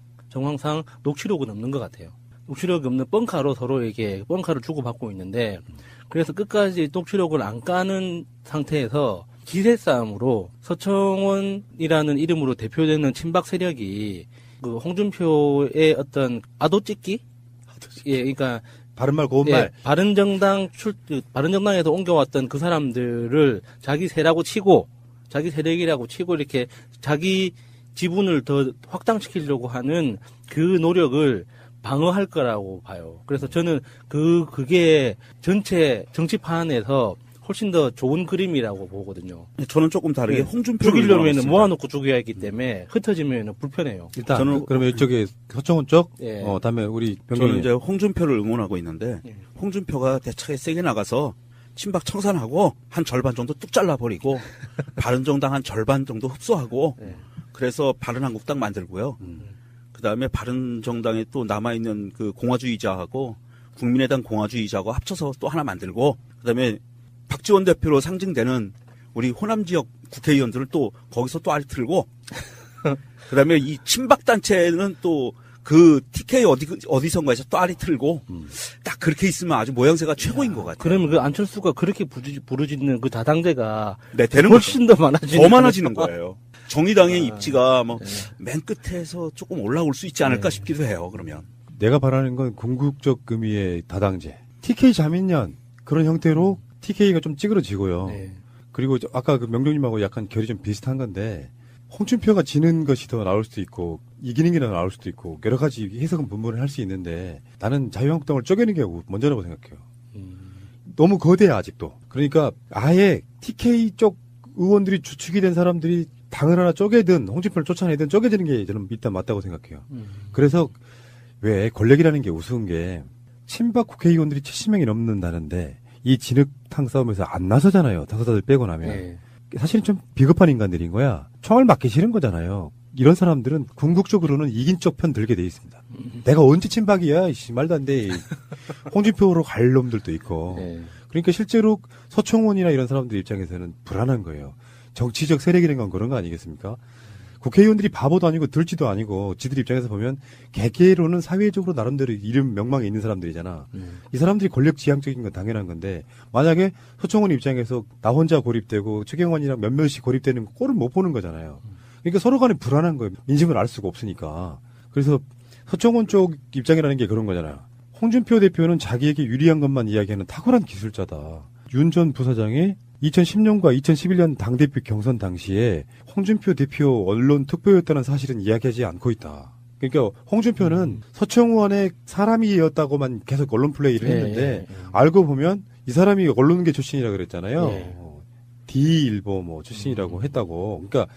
녹취록은 없는 것 같아요. 녹취록이 없는 뻥카로 서로에게 뻥카를 주고받고 있는데, 그래서 끝까지 녹취록을 안 까는 상태에서 기세 싸움으로 서청원이라는 이름으로 대표되는 친박 세력이 그 홍준표의 어떤 아도찢기? 예, 그러니까 바른말 고운말. 바른정당에서 옮겨왔던 그 사람들을 자기 세라고 치고, 자기 세력이라고 치고 이렇게 자기 지분을 더 확장시키려고 하는 그 노력을 방어할 거라고 봐요. 그래서 저는 그게 전체 정치판에서 훨씬 더 좋은 그림이라고 보거든요. 저는 조금 다르게 홍준표 죽이려면 모아놓고 죽여야 하기 때문에 흩어지면 불편해요. 일단 저는 그러면 이쪽에 서청원 쪽, 예. 다음에 우리 저는 이제 홍준표를 응원하고 있는데 홍준표가 대차게 세게 나가서 친박 청산하고 한 절반 정도 뚝 잘라버리고 바른정당 한 절반 정도 흡수하고 그래서 바른한국당 만들고요. 그다음에 바른정당에 또 남아있는 그 공화주의자하고 국민의당 공화주의자하고 합쳐서 또 하나 만들고 그다음에 박지원 대표로 상징되는 우리 호남 지역 국회의원들을 또 거기서 또 알이 틀고 그다음에 이 친박 단체는 또 그 TK 어디선가에서 또 알이 틀고 딱 그렇게 있으면 아주 모양새가 최고인 것 같아요. 그러면 그 안철수가 그렇게 부르짖는 그 다당제가 되는 훨씬 더 많아지는 거예요. 정의당의 입지가 뭐 맨 끝에서 조금 올라올 수 있지 않을까 싶기도 해요. 그러면 내가 바라는 건 궁극적 의미의 다당제. TK 자민련 그런 형태로 TK가 좀 찌그러지고요. 그리고 아까 그 명종님하고 약간 결이 좀 비슷한 건데 홍준표가 지는 것이 더 나올 수도 있고 이기는 게 더 나올 수도 있고 여러 가지 해석은 분분을 할 수 있는데 나는 자유한국당을 쪼개는 게 먼저라고 생각해요. 너무 거대해 아직도. 그러니까 아예 TK 쪽 의원들이 주축이 된 사람들이 당을 하나 쪼개든 홍준표를 쫓아내든 쪼개지는 게 저는 일단 맞다고 생각해요. 그래서 왜 권력이라는 게 우스운 게 친박 국회의원들이 70명이 넘는다는데 이 진흙탕 싸움에서 안 나서잖아요. 당사자들 빼고 나면. 사실은 좀 비겁한 인간들인 거야. 총알 맞기 싫은 거잖아요. 이런 사람들은 궁극적으로는 이긴 쪽 편 들게 돼 있습니다. 내가 언제 친박이야? 이씨, 말도 안 돼. 홍준표로 갈 놈들도 있고. 그러니까 실제로 서청원이나 이런 사람들 입장에서는 불안한 거예요. 정치적 세력이라는 건 그런 거 아니겠습니까? 국회의원들이 바보도 아니고 들지도 아니고 지들 입장에서 보면 개개로는 사회적으로 나름대로 이름 명망이 있는 사람들이잖아. 이 사람들이 권력 지향적인 건 당연한 건데 만약에 서청원 입장에서 나 혼자 고립되고 최경환이랑 몇몇이 고립되는 꼴을 못 보는 거잖아요. 그러니까 서로 간에 불안한 거예요. 민심을 알 수가 없으니까. 그래서 서청원 쪽 입장이라는 게 그런 거잖아요. 홍준표 대표는 자기에게 유리한 것만 이야기하는 탁월한 기술자다. 윤 전 부사장이 2010년과 2011년 당대표 경선 당시에 홍준표 대표 언론 특보였다는 사실은 이야기하지 않고 있다. 그러니까 홍준표는 서청원의 사람이었다고만 계속 언론 플레이를 했는데 알고 보면 이 사람이 언론계 출신이라 그랬잖아요. D일보 뭐 출신이라고 했다고. 그러니까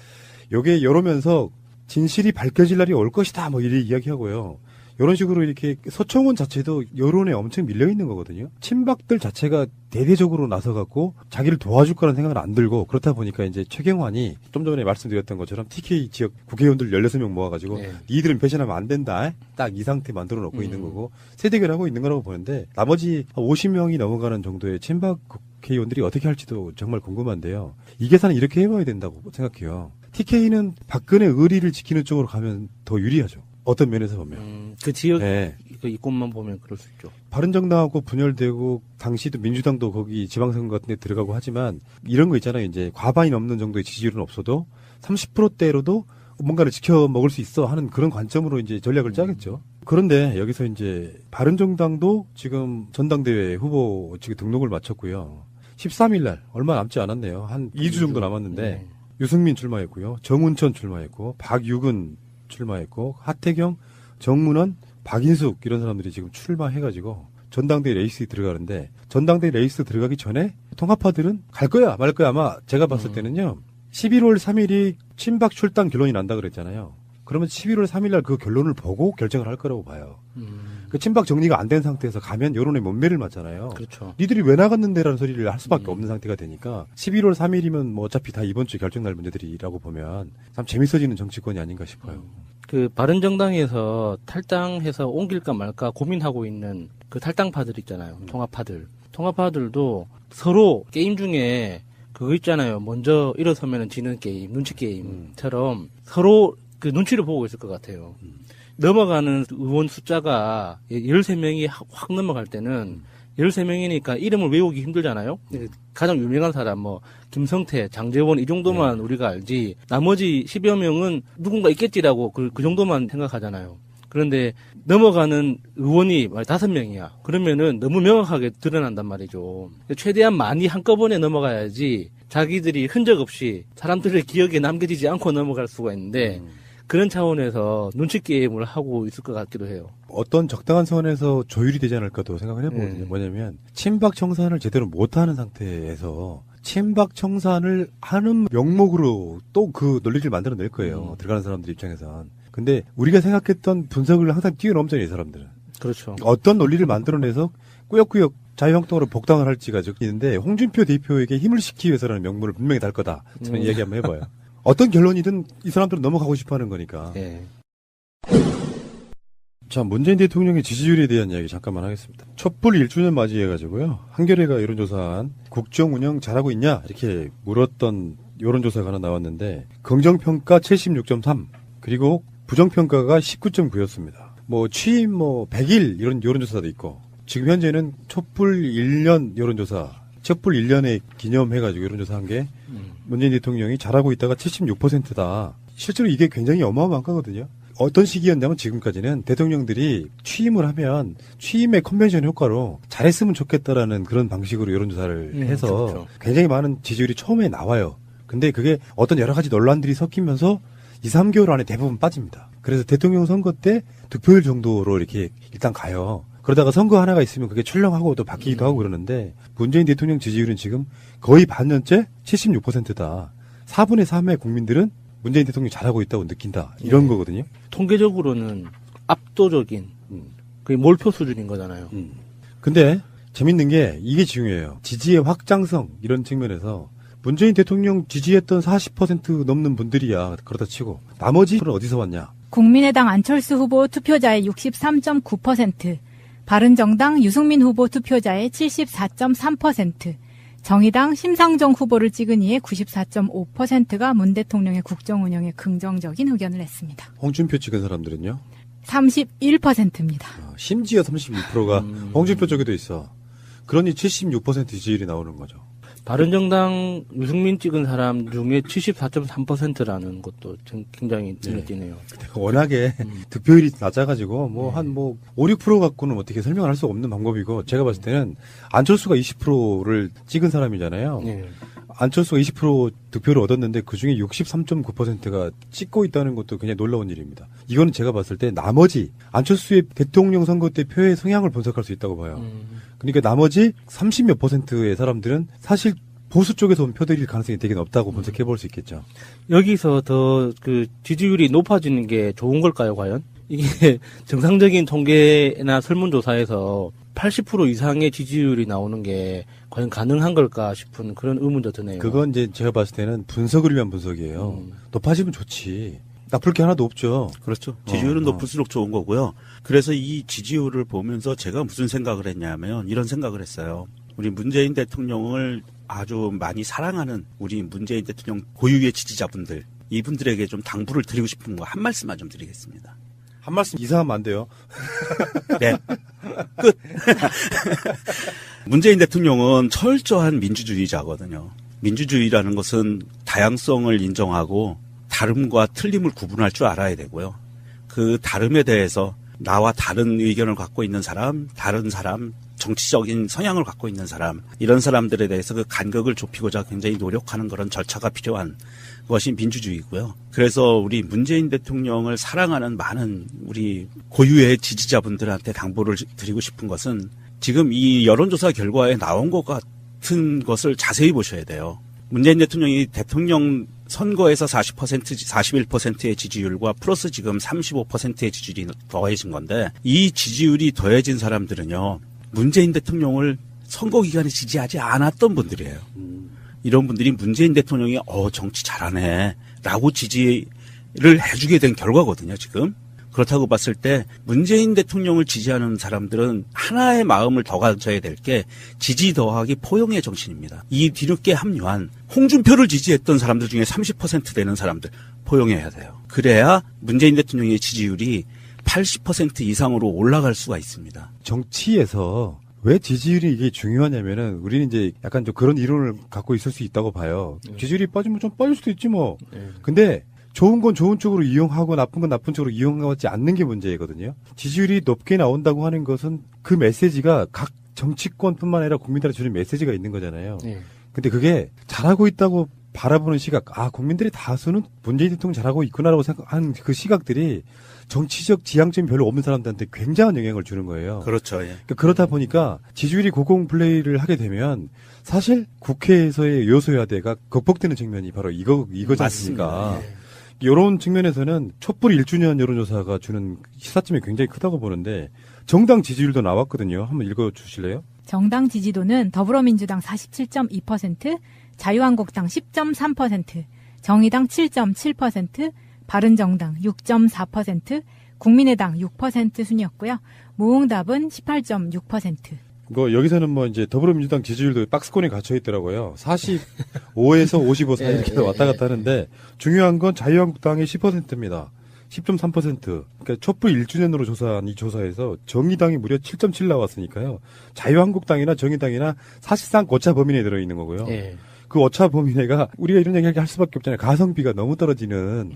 요게 이러면서 진실이 밝혀질 날이 올 것이다 뭐 이렇게 이야기하고요. 이런 식으로 이렇게 서청원 자체도 여론에 엄청 밀려 있는 거거든요. 친박들 자체가 대대적으로 나서갖고 자기를 도와줄 거라는 생각을 안 들고 그렇다 보니까 이제 최경환이 좀 전에 말씀드렸던 것처럼 TK 지역 국회의원들 16명 모아가지고 니들은 배신하면 안 된다. 딱 이 상태 만들어 놓고 있는 거고 세대결하고 있는 거라고 보는데 나머지 50명이 넘어가는 정도의 친박 국회의원들이 어떻게 할지도 정말 궁금한데요. 이 계산은 이렇게 해봐야 된다고 생각해요. TK는 박근혜 의리를 지키는 쪽으로 가면 더 유리하죠. 어떤 면에서 보면. 그 지역, 그 이권만 보면 그럴 수 있죠. 바른정당하고 분열되고, 당시도 민주당도 거기 지방선거 같은 데 들어가고 하지만, 이런 거 있잖아요. 이제 과반이 넘는 정도의 지지율은 없어도, 30%대로도 뭔가를 지켜 먹을 수 있어 하는 그런 관점으로 이제 전략을 짜겠죠. 그런데 여기서 이제, 바른정당도 지금 전당대회 후보 지금 등록을 마쳤고요. 13일날, 얼마 남지 않았네요. 한 2주 정도 남았는데, 유승민 출마했고요. 정운천 출마했고, 박유근 출마했고 하태경, 정문원, 박인숙 이런 사람들이 지금 출마해가지고 전당대회 레이스에 들어가는데 전당대회 레이스 들어가기 전에 통합파들은 갈 거야 말 거야 아마 제가 봤을 때는요 11월 3일이 친박 출당 결론이 난다 그랬잖아요. 그러면 11월 3일날 그 결론을 보고 결정을 할 거라고 봐요. 그 친박 정리가 안 된 상태에서 가면 여론의 못매를 맞잖아요. 그렇죠. 니들이 왜 나갔는데라는 소리를 할 수밖에 없는 상태가 되니까 11월 3일이면 뭐 어차피 다 이번 주 결정날 문제들이라고 보면 참 재밌어지는 정치권이 아닌가 싶어요. 그 바른정당에서 탈당해서 옮길까 말까 고민하고 있는 그 탈당파들 있잖아요. 통합파들. 통합파들도 서로 게임 중에 그거 있잖아요. 먼저 일어서면 지는 게임, 눈치 게임처럼 서로 그 눈치를 보고 있을 것 같아요. 넘어가는 의원 숫자가 13명이 확 넘어갈 때는 13명이니까 이름을 외우기 힘들잖아요. 가장 유명한 사람 뭐 김성태, 장제원 이 정도만 우리가 알지 나머지 10여 명은 누군가 있겠지라고 그 정도만 생각하잖아요. 그런데 넘어가는 의원이 5명이야. 그러면은 너무 명확하게 드러난단 말이죠. 최대한 많이 한꺼번에 넘어가야지 자기들이 흔적 없이 사람들의 기억에 남겨지지 않고 넘어갈 수가 있는데 그런 차원에서 눈치 게임을 하고 있을 것 같기도 해요. 어떤 적당한 선에서 조율이 되지 않을까도 생각을 해보거든요. 뭐냐면 친박 청산을 제대로 못하는 상태에서 친박 청산을 하는 명목으로 또 그 논리를 만들어낼 거예요. 들어가는 사람들 입장에선. 근데 우리가 생각했던 분석을 항상 뛰어넘잖아요, 이 사람들은. 그렇죠. 어떤 논리를 만들어내서 꾸역꾸역 자유한국당으로 복당을 할지가 있는데 홍준표 대표에게 힘을 실기 위해서라는 명분을 분명히 달 거다. 저는 이야기 한번 해봐요. 어떤 결론이든 이 사람들은 넘어가고 싶어하는 거니까. 네. 자, 문재인 대통령의 지지율에 대한 이야기 잠깐만 하겠습니다. 촛불 1주년 맞이해가지고요. 한겨레가 여론조사한 국정 운영 잘하고 있냐 이렇게 물었던 여론조사가 하나 나왔는데 긍정평가 76.3 그리고 부정평가가 19.9였습니다. 뭐 취임 100일 이런 여론조사도 있고 지금 현재는 촛불 1년 여론조사 촛불 1년에 기념해가지고 여론조사한 게 문재인 대통령이 잘하고 있다가 76%다. 실제로 이게 굉장히 어마어마한 거거든요. 어떤 시기였냐면 지금까지는 대통령들이 취임을 하면 취임의 컨벤션 효과로 잘했으면 좋겠다라는 그런 방식으로 여론조사를 해서 그렇죠. 굉장히 많은 지지율이 처음에 나와요. 근데 그게 어떤 여러 가지 논란들이 섞이면서 2, 3개월 안에 대부분 빠집니다. 그래서 대통령 선거 때 득표율 정도로 이렇게 일단 가요. 그러다가 선거 하나가 있으면 그게 출렁하고 또 바뀌기도 하고 그러는데 문재인 대통령 지지율은 지금 거의 반년째 76%다. 4분의 3의 국민들은 문재인 대통령이 잘하고 있다고 느낀다. 이런 거거든요. 통계적으로는 압도적인 거의 몰표 수준인 거잖아요. 근데 재밌는 게 이게 중요해요. 지지의 확장성 이런 측면에서 문재인 대통령 지지했던 40% 넘는 분들이야. 그렇다 치고 나머지는 어디서 왔냐? 국민의당 안철수 후보 투표자의 63.9%, 바른정당 유승민 후보 투표자의 74.3%, 정의당 심상정 후보를 찍은 이의 94.5%가 문 대통령의 국정 운영에 긍정적인 의견을 냈습니다. 홍준표 찍은 사람들은요? 31%입니다. 심지어 32%가 홍준표 쪽에도 있어. 그러니 76% 지지율이 나오는 거죠. 바른정당 유승민 찍은 사람 중에 74.3%라는 것도 굉장히 눈에 띄네요. 워낙에 득표율이 낮아가지고 한 5, 6% 갖고는 어떻게 설명을 할 수가 없는 방법이고 제가 봤을 때는 안철수가 20%를 찍은 사람이잖아요. 네. 안철수가 20% 득표를 얻었는데 그중에 63.9%가 찍고 있다는 것도 굉장히 놀라운 일입니다. 이거는 제가 봤을 때 나머지 안철수의 대통령 선거 때 표의 성향을 분석할 수 있다고 봐요. 그러니까 나머지 30몇 %의 사람들은 사실 보수 쪽에서 온 표들일 가능성이 되게 높다고 분석해 볼 수 있겠죠. 여기서 더 그 지지율이 높아지는 게 좋은 걸까요, 과연? 이게 정상적인 통계나 설문조사에서 80% 이상의 지지율이 나오는 게 과연 가능한 걸까 싶은 그런 의문도 드네요. 그건 이제 제가 봤을 때는 분석을 위한 분석이에요. 높아지면 좋지. 나쁠 게 하나도 없죠. 그렇죠. 지지율은 높을수록 좋은 거고요. 그래서 이 지지율을 보면서 제가 무슨 생각을 했냐면 이런 생각을 했어요. 우리 문재인 대통령을 아주 많이 사랑하는 우리 문재인 대통령 고유의 지지자분들, 이분들에게 좀 당부를 드리고 싶은 거 한 말씀만 좀 드리겠습니다. 한 말씀 이상하면 안 돼요. 네. 끝. 문재인 대통령은 철저한 민주주의자거든요. 민주주의라는 것은 다양성을 인정하고 다름과 틀림을 구분할 줄 알아야 되고요. 그 다름에 대해서 나와 다른 의견을 갖고 있는 사람, 다른 사람, 정치적인 성향을 갖고 있는 사람, 이런 사람들에 대해서 그 간격을 좁히고자 굉장히 노력하는 그런 절차가 필요한 것이 민주주의고요. 그래서 우리 문재인 대통령을 사랑하는 많은 우리 고유의 지지자분들한테 당부를 드리고 싶은 것은 지금 이 여론조사 결과에 나온 것 같은 것을 자세히 보셔야 돼요. 문재인 대통령이 대통령 선거에서 41%의 지지율과 플러스 지금 35%의 지지율이 더해진 건데 이 지지율이 더해진 사람들은요. 문재인 대통령을 선거 기간에 지지하지 않았던 분들이에요. 이런 분들이 문재인 대통령이 정치 잘하네 라고 지지를 해주게 된 결과거든요. 지금. 그렇다고 봤을 때 문재인 대통령을 지지하는 사람들은 하나의 마음을 더 가져야 될 게 지지 더하기 포용의 정신입니다. 이 뒤늦게 합류한 홍준표를 지지했던 사람들 중에 30% 되는 사람들 포용해야 돼요. 그래야 문재인 대통령의 지지율이 80% 이상으로 올라갈 수가 있습니다. 정치에서 왜 지지율이 이게 중요하냐면은 우리는 이제 약간 좀 그런 이론을 갖고 있을 수 있다고 봐요. 지지율이 빠지면 좀 빠질 수도 있지 뭐. 근데 좋은 건 좋은 쪽으로 이용하고 나쁜 건 나쁜 쪽으로 이용하지 않는 게 문제거든요. 지지율이 높게 나온다고 하는 것은 그 메시지가 각 정치권뿐만 아니라 국민들한테 주는 메시지가 있는 거잖아요. 근데 그게 잘하고 있다고 바라보는 시각, 국민들의 다수는 문재인 대통령 잘하고 있구나라고 생각하는 그 시각들이 정치적 지향점이 별로 없는 사람들한테 굉장한 영향을 주는 거예요. 그렇죠. 예. 그러니까 그렇다 보니까 지지율이 고공 플레이를 하게 되면 사실 국회에서의 여소야대가 극복되는 측면이 바로 이거지 않습니까? 이런 측면에서는 촛불 1주년 여론조사가 주는 시사점이 굉장히 크다고 보는데 정당 지지율도 나왔거든요. 한번 읽어주실래요? 정당 지지도는 더불어민주당 47.2%, 자유한국당 10.3%, 정의당 7.7%, 바른정당 6.4%, 국민의당 6% 순이었고요. 무응답은 18.6%. 여기서는 이제 더불어민주당 지지율도 박스권에 gat혀 있더라고요. 45에서 55 사이 이렇게 왔다 갔다 하는데 중요한 건 자유한국당이 10%입니다. 10.3%. 그러니까 촛불 1주년으로 조사한 이 조사에서 정의당이 무려 7.7 나왔으니까요. 자유한국당이나 정의당이나 사실상 오차 범위 내에 들어있는 거고요. 그 오차 범위 내가 우리가 이런 얘기 할 수밖에 없잖아요. 가성비가 너무 떨어지는.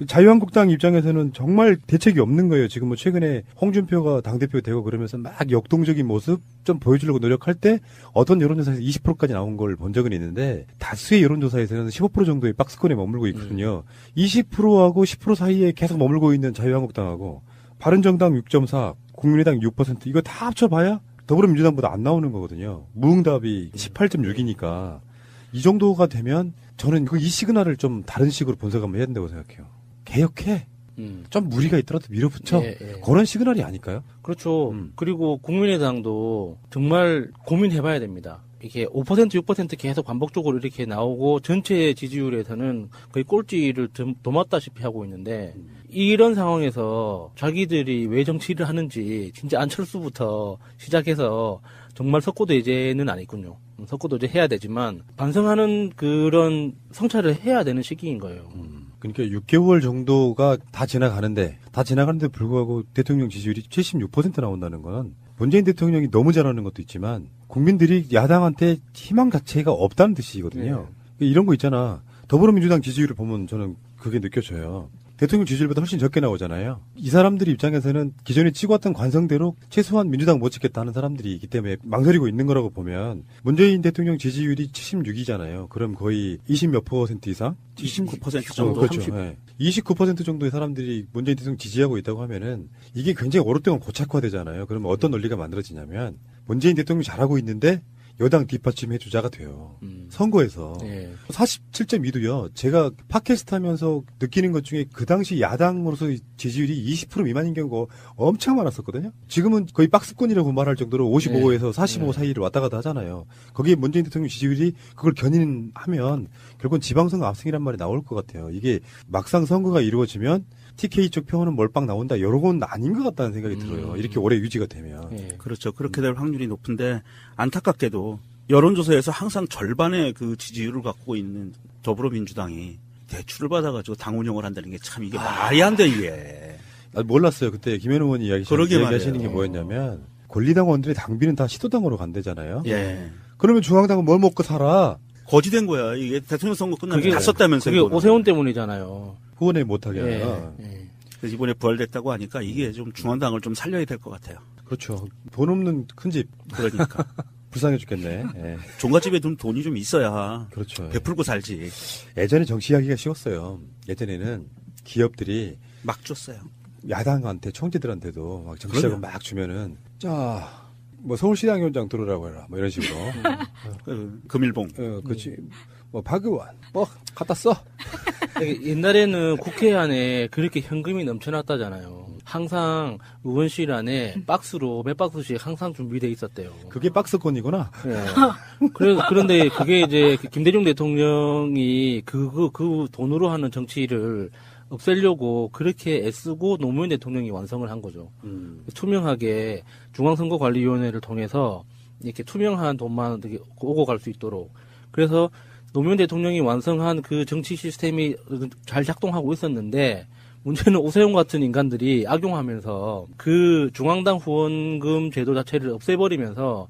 자유한국당 입장에서는 정말 대책이 없는 거예요. 지금 최근에 홍준표가 당대표 되고 그러면서 막 역동적인 모습 좀 보여주려고 노력할 때 어떤 여론조사에서 20%까지 나온 걸 본 적은 있는데 다수의 여론조사에서는 15% 정도의 박스권에 머물고 있거든요. 20%하고 10% 사이에 계속 머물고 있는 자유한국당하고 바른정당 6.4, 국민의당 6% 이거 다 합쳐봐야 더불어민주당보다 안 나오는 거거든요. 무응답이 18.6이니까 이 정도가 되면 저는 이 시그널을 좀 다른 식으로 분석 한번 해야 된다고 생각해요. 개혁해. 좀 무리가 있더라도 밀어붙여. 그런 시그널이 아닐까요? 그렇죠. 그리고 국민의당도 정말 고민해봐야 됩니다. 이게 5%, 6% 계속 반복적으로 이렇게 나오고 전체 지지율에서는 거의 꼴찌를 도맡다시피 하고 있는데 이런 상황에서 자기들이 왜 정치를 하는지 진짜 안철수부터 시작해서 정말 석고대죄는 안 했군요. 석고대죄 해야 되지만 반성하는 그런 성찰을 해야 되는 시기인 거예요. 그러니까 6개월 정도가 다 지나가는데 불구하고 대통령 지지율이 76% 나온다는 건 문재인 대통령이 너무 잘하는 것도 있지만 국민들이 야당한테 희망 자체가 없다는 뜻이거든요. 이런 거 있잖아. 더불어민주당 지지율을 보면 저는 그게 느껴져요. 대통령 지지율보다 훨씬 적게 나오잖아요. 이 사람들 입장에서는 기존에 찍어왔던 관성대로 최소한 민주당 못 찍겠다 하는 사람들이 있기 때문에 망설이고 있는 거라고 보면 문재인 대통령 지지율이 76이잖아요. 그럼 거의 20몇 % 이상? 29% 정도. 그렇죠. 29% 정도의 사람들이 문재인 대통령 지지하고 있다고 하면은 이게 굉장히 오랫동안 고착화되잖아요. 그러면 어떤 논리가 만들어지냐면 문재인 대통령이 잘하고 있는데 여당 뒷받침해주자가 돼요. 선거에서. 47.2도요. 제가 팟캐스트 하면서 느끼는 것 중에 그 당시 야당으로서 지지율이 20% 미만인 경우가 엄청 많았었거든요. 지금은 거의 박스권이라고 말할 정도로 55에서 45 사이를 왔다 갔다 하잖아요. 거기에 문재인 대통령 지지율이 그걸 견인하면 결국은 지방선거 압승이란 말이 나올 것 같아요. 이게 막상 선거가 이루어지면 TK 쪽 표는 몰빵 나온다. 이런 건 아닌 것 같다는 생각이 들어요. 이렇게 오래 유지가 되면. 그렇죠. 그렇게 될 확률이 높은데 안타깝게도 여론조사에서 항상 절반의 그 지지율을 갖고 있는 더불어민주당이 대출을 받아가지고 당 운영을 한다는 게 참 이게 말이 안 돼, 이게. 몰랐어요. 그때 김현우 의원이 이야기하시는 게 뭐였냐면 권리당원들의 당비는 다 시도당으로 간대잖아요. 그러면 중앙당은 뭘 먹고 살아? 거지된 거야. 이게 대통령 선거 끝나면 다 썼다면서요. 그게 오세훈 때문이잖아요. 후원에 못하게 하나. 그래서 이번에 부활됐다고 하니까 이게 좀 중앙당을 좀 살려야 될 것 같아요. 그렇죠. 돈 없는 큰 집. 그러니까. 불쌍해 죽겠네. 종갓집에 돈이 좀 있어야. 그렇죠. 베풀고 살지. 예전에 정치하기가 쉬웠어요. 예전에는 기업들이 막 줬어요. 야당한테, 청지들한테도 막 정치자금 막 주면은, 자, 서울시당위원장 들어오라고 해라. 이런 식으로. 금일봉. 그렇지. 박의원, 갖다 써. 옛날에는 국회 안에 그렇게 현금이 넘쳐났다잖아요. 항상 의원실 안에 박스로 몇 박스씩 항상 준비돼 있었대요. 그게 박스권이구나. 그런데 그게 이제 김대중 대통령이 그 돈으로 하는 정치를 없애려고 그렇게 애쓰고 노무현 대통령이 완성을 한 거죠. 투명하게 중앙선거관리위원회를 통해서 이렇게 투명한 돈만 오고 갈 수 있도록. 그래서 노무현 대통령이 완성한 그 정치 시스템이 잘 작동하고 있었는데 문제는 오세훈 같은 인간들이 악용하면서 그 중앙당 후원금 제도 자체를 없애버리면서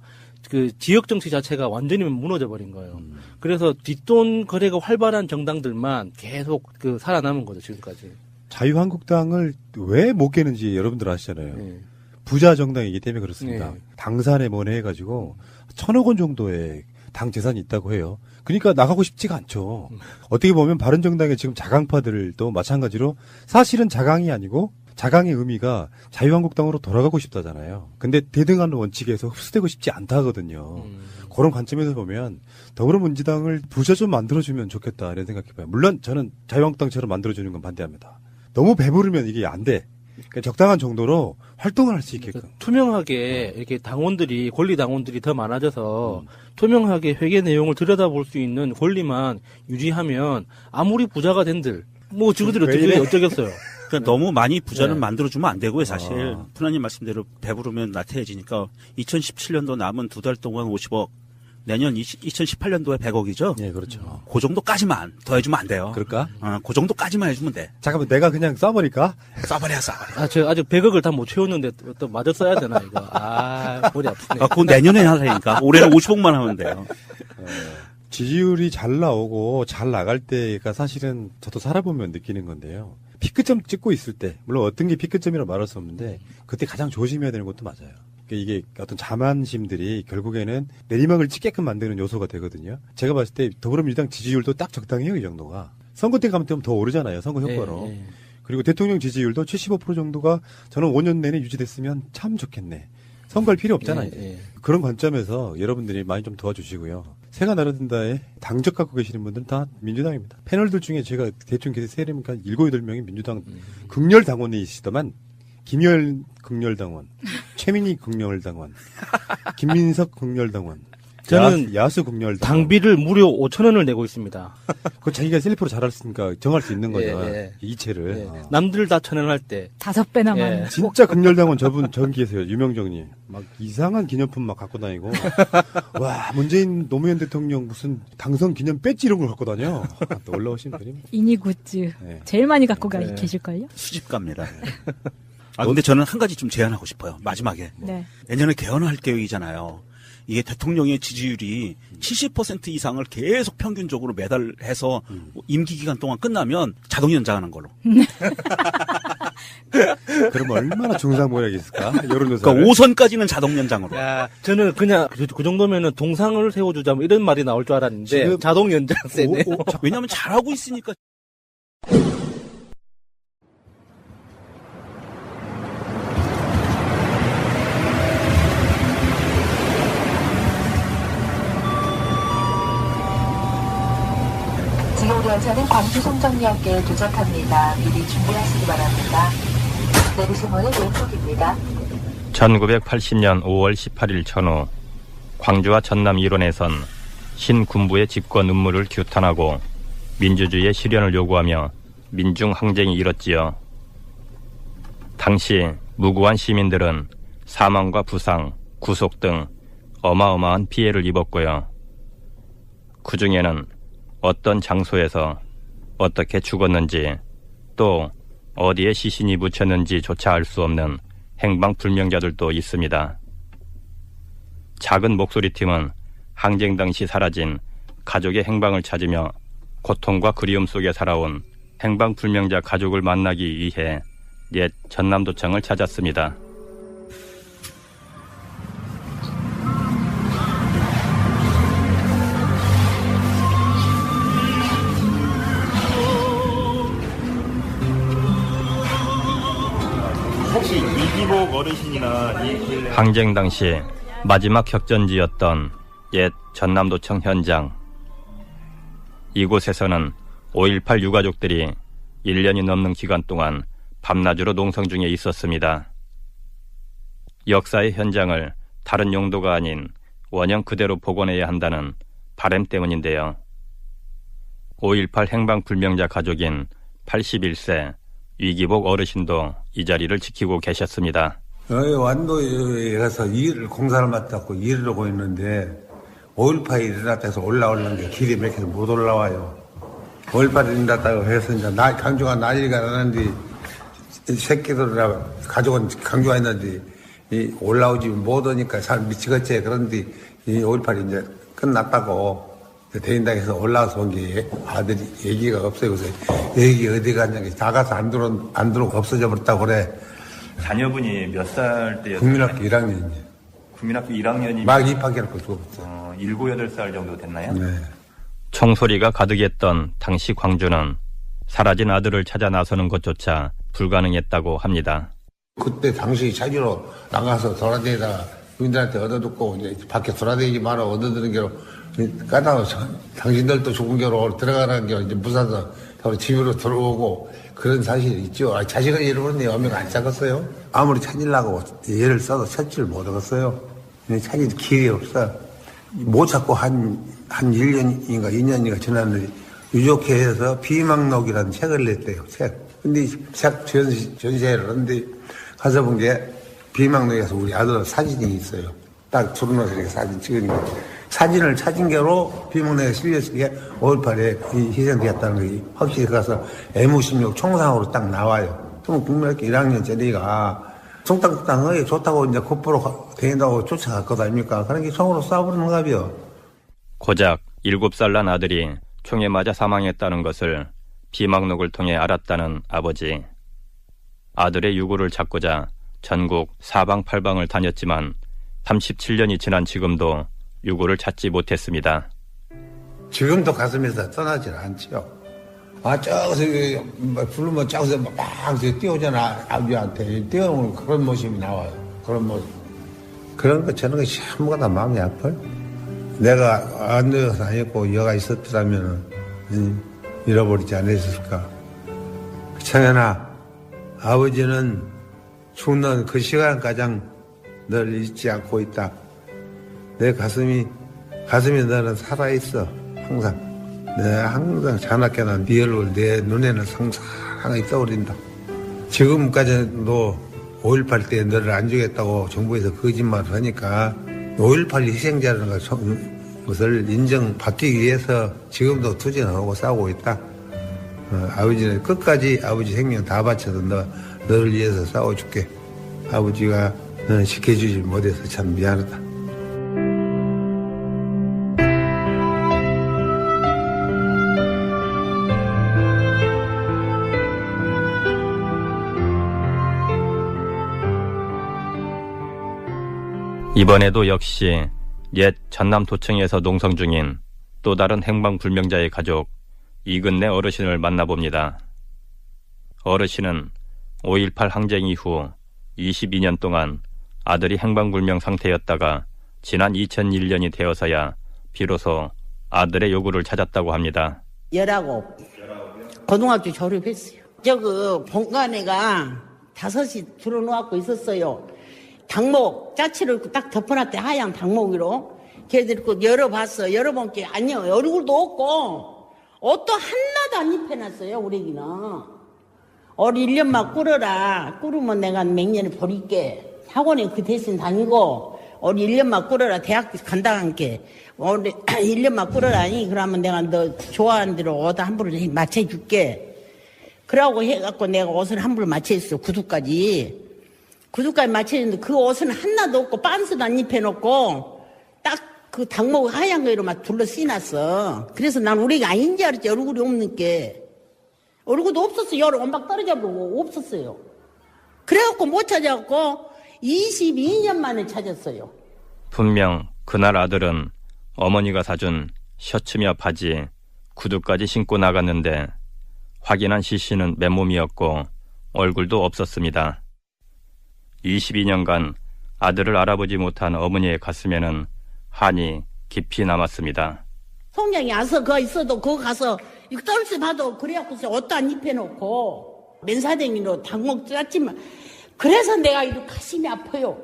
그 지역 정치 자체가 완전히 무너져 버린 거예요. 그래서 뒷돈 거래가 활발한 정당들만 계속 살아남은 거죠, 지금까지. 자유한국당을 왜 못 깨는지 여러분들 아시잖아요. 부자 정당이기 때문에 그렇습니다. 당산에 뭐네 해가지고 1,000억 원 정도의 당 재산이 있다고 해요. 그러니까 나가고 싶지가 않죠. 어떻게 보면 바른정당의 지금 자강파들도 마찬가지로 사실은 자강이 아니고 자강의 의미가 자유한국당으로 돌아가고 싶다잖아요. 근데 대등한 원칙에서 흡수되고 싶지 않다 하거든요. 그런 관점에서 보면 더불어민주당을 부자 좀 만들어주면 좋겠다 이런 생각해봐요. 물론 저는 자유한국당처럼 만들어주는 건 반대합니다. 너무 배부르면 이게 안 돼. 그러니까 적당한 정도로 활동을 할 수 있게끔. 투명하게 이렇게 당원들이, 권리 당원들이 더 많아져서 투명하게 회계 내용을 들여다볼 수 있는 권리만 유지하면 아무리 부자가 된들, 뭐 저들이 어쩌겠어요. 그러니까 너무 많이 부자는 만들어주면 안 되고요, 사실. 푸나님 말씀대로 배부르면 나태해지니까 2017년도 남은 2달 동안 50억, 내년 2018년도에 100억이죠? 네, 그렇죠. 그 정도까지만 더해주면 안 돼요. 그럴까? 그 정도까지만 해주면 돼. 잠깐만, 내가 그냥 써버릴까? 써버려. 저 아직 100억을 다 못 채웠는데 또 마저 써야 되나, 이거. 머리 아프네. 그건 내년에 하라니까. 올해는 50억만 하면 돼요. 지지율이 잘 나오고 잘 나갈 때가 사실은 저도 살아보면 느끼는 건데요. 피크점 찍고 있을 때, 물론 어떤 게 피크점이라고 말할 수 없는데, 그때 가장 조심해야 되는 것도 맞아요. 이게 어떤 자만심들이 결국에는 내리막을 찍게끔 만드는 요소가 되거든요. 제가 봤을 때 더불어민주당 지지율도 딱 적당해요, 이 정도가. 선거 때 가면 더 오르잖아요, 선거 효과로. 그리고 대통령 지지율도 75% 정도가 저는 5년 내내 유지됐으면 참 좋겠네. 선거할 필요 없잖아요. 이제. 그런 관점에서 여러분들이 많이 좀 도와주시고요. 새가 날아든다에 당적 갖고 계시는 분들은 다 민주당입니다. 패널들 중에 제가 대충 세려니까 7, 8명이 민주당 극렬 당원이시더만 김열 극렬당원, 최민희 극렬당원, 김민석 극렬당원, 저는 야수 극렬당원. 당비를 무려 5,000원을 내고 있습니다. 그 자기가 셀프로 잘했으니까 정할 수 있는 거죠. 이체를. 남들 다 1,000원 할 때 5배나 많은. 진짜 극렬당원 저분 저기 계세요. 유명정님. 막 이상한 기념품 막 갖고 다니고. 와, 문재인 노무현 대통령 무슨 당선 기념 배지 이런 걸 갖고 다녀. 또 올라오신 분입니다. 이니 굿즈. 제일 많이 갖고 계실걸요? 수집갑니다. 근데 저는 한 가지 좀 제안하고 싶어요. 마지막에. 네. 내년에 개헌할 계획이잖아요. 이게 대통령의 지지율이 70% 이상을 계속 평균적으로 매달 해서 임기 기간 동안 끝나면 자동 연장하는 걸로. 그럼 얼마나 중상모략이 있을까? 여론조사. 그러니까 5선까지는 자동 연장으로. 저는 그냥 그 정도면은 동상을 세워주자 뭐 이런 말이 나올 줄 알았는데 자동 연장 세네. 왜냐하면 잘하고 있으니까. 지금 열차는 광주 송정역에 도착합니다. 미리 준비하시기 바랍니다. 내리실 문은 왼쪽입니다. 1980년 5월 18일 전후 광주와 전남 일원에선 신군부의 집권 음모를 규탄하고 민주주의의 실현을 요구하며 민중 항쟁이 일었지요. 당시 무고한 시민들은 사망과 부상, 구속 등 어마어마한 피해를 입었고요. 그 중에는 어떤 장소에서 어떻게 죽었는지 또 어디에 시신이 묻혔는지조차 알 수 없는 행방불명자들도 있습니다. 작은 목소리팀은 항쟁 당시 사라진 가족의 행방을 찾으며 고통과 그리움 속에 살아온 행방불명자 가족을 만나기 위해 옛 전남도청을 찾았습니다. 혹시 이기복 어르신이나 항쟁 당시 마지막 격전지였던 옛 전남도청 현장. 이곳에서는 5.18 유가족들이 1년이 넘는 기간 동안 밤낮으로 농성 중에 있었습니다. 역사의 현장을 다른 용도가 아닌 원형 그대로 복원해야 한다는 바람 때문인데요. 5.18 행방불명자 가족인 81세 위기복 어르신도 이 자리를 지키고 계셨습니다. 완도에 가서 공사를 맡았고 일을 하고 있는데 5.18이 일어났다 해서 올라오는 게 길이 막혀서 못 올라와요. 5.18이 일어났다고 해서 이제 강조가 난리가 나는데 새끼들이나 가족은 강조가 있는데 올라오지 못하니까 잘 미치겠지. 그런데 5.18이 이제 끝났다고 대인당에서 올라와서 온 게 아들이 얘기가 없어요. 그래서 얘기 어디 갔냐고 다 가서 안 들어오고 없어져 버렸다고 그래. 자녀분이 몇 살 때였어요? 국민학교 1학년이요. 국민학교 1학년이면 막 입학해놓고 죽었어요. 7, 8살 정도 됐나요? 네. 총소리가 가득했던 당시 광주는 사라진 아들을 찾아 나서는 것조차 불가능했다고 합니다. 그때 당시 찾으러 나가서 돌아다니다가 주민들한테 얻어듣고 이제 밖에 돌아다니지 마라 얻어드는 게로 까다워 당신들도 죽은 게로 들어가라는 게 이제 무사서 집으로 들어오고 그런 사실이 있죠. 자식을 잃어버린 엄마가 안 찾았어요. 아무리 찾으려고 애를 써도 찾지를 못하겠어요. 찾을 길이 없어. 못 찾고 한 1년인가 2년인가 지났는데 유족회에서 비망록이라는 책을 냈대요. 책. 근데 책 전시회를 하는데 가서 본 게 비망록에서 우리 아들 사진이 있어요. 딱 두루놓아서 이렇게 사진 찍으니까 사진을 찾은 게로 비망록에 실렸을 게 5.18에 희생되었다는 게 확실히 가서 M16 총상으로 딱 나와요. 그럼 국민학교 1학년 쟤네가 뚱땅뚱땅 좋다고 이제 곧보러 다닌다고 쫓아갈 것 아닙니까? 그런 게 총으로 쏴버리는 갑이요. 고작 7살 난 아들이 총에 맞아 사망했다는 것을 비망록을 통해 알았다는 아버지. 아들의 유고를 찾고자 전국 사방팔방을 다녔지만 37년이 지난 지금도 유고를 찾지 못했습니다. 지금도 가슴에서 떠나질 않지요. 저기서 부르면 저기서 막 뛰어오잖아. 아버지한테 뛰어오는 그런 모습이 나와요. 그런 모습. 그런 거 저런 것이 아무거나 마음이 아파요. 내가 안 되어서 다녔고 여가 있었더라면 잃어버리지 않았을까. 창현아, 아버지는 죽는 그 시간까지 널 잊지 않고 있다. 내 가슴이 너는 살아있어. 항상. 내가 항상 자나깨나 네 얼굴 내 눈에는 상상하게 떠오른다. 지금까지도 5.18 때 너를 안 주겠다고 정부에서 거짓말을 하니까 5.18 희생자라는 것을 인정받기 위해서 지금도 투쟁하고 싸우고 있다. 아버지는 끝까지 아버지 생명 다 바쳐서 너를 위해서 싸워줄게. 아버지가 너는 지켜주지 못해서 참 미안하다. 이번에도 역시 옛 전남도청에서 농성 중인 또 다른 행방불명자의 가족 이근내 어르신을 만나봅니다. 어르신은 5.18 항쟁 이후 22년 동안 아들이 행방불명 상태였다가 지난 2001년이 되어서야 비로소 아들의 요구를 찾았다고 합니다. 19 고등학교 졸업했어요. 본관에가 5시 들어놓고 있었어요. 닭목 짜치를 딱 덮어놨대. 하얀 닭목으로. 걔들이 열어봤어. 열어본 게 아니요. 얼굴도 없고 옷도 하나도 안 입혀놨어요. 우리 애기는. 1년만 꿇어라. 꿇으면 내가 맹년에 버릴게. 학원에 그 대신 다니고 1년만 꿇어라. 대학교 간다는 게 1년만 꿇어라니. 그러면 내가 너 좋아하는 대로 옷 한 벌을 맞춰줄게. 그러고 해갖고 내가 옷을 한 벌 맞춰줬어. 구두까지 맞춰줬는데 그 옷은 하나도 없고 빤스도 안 입혀놓고 딱 그 닭목 하얀 거로 막 둘러 씌놨어. 그래서 난 우리 애가 아닌 줄 알았지. 얼굴이 없는 게. 얼굴도 없었어. 열을 원박 떨어져보고 없었어요. 그래갖고 못 찾아갖고 22년 만에 찾았어요. 분명 그날 아들은 어머니가 사준 셔츠며 바지, 구두까지 신고 나갔는데 확인한 시신은 맨몸이었고 얼굴도 없었습니다. 22년간 아들을 알아보지 못한 어머니의 가슴에는 한이 깊이 남았습니다. 송장이 와서 그거 있어도 그거 가서 이거 떨스 봐도 그래갖고 옷도 안 입혀놓고 맨사댕이로 닭목 짰지만 그래서 내가 이렇게 가슴이 아파요.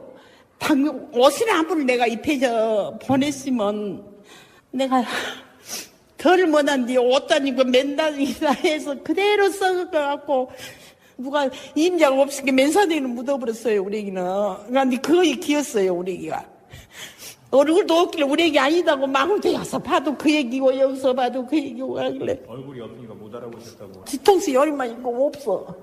닭목 옷을 한 벌을 내가 입혀서 보냈으면 내가 덜 못한 뒤 옷도 안 입고 맨다니다 해서 그대로 썩어갖고 누가 임자가 없으니까 맨사댕이를 묻어버렸어요. 우리 애기는. 그런데 거의 기었어요. 우리 애기가. 얼굴도 없길래 우리 애기 아니다고 망울대 가서 봐도 그 얘기고 여기서 봐도 그 얘기고 하길래 얼굴이 없으니까 못 알아보셨다고. 뒤통수 열만 있고 없어.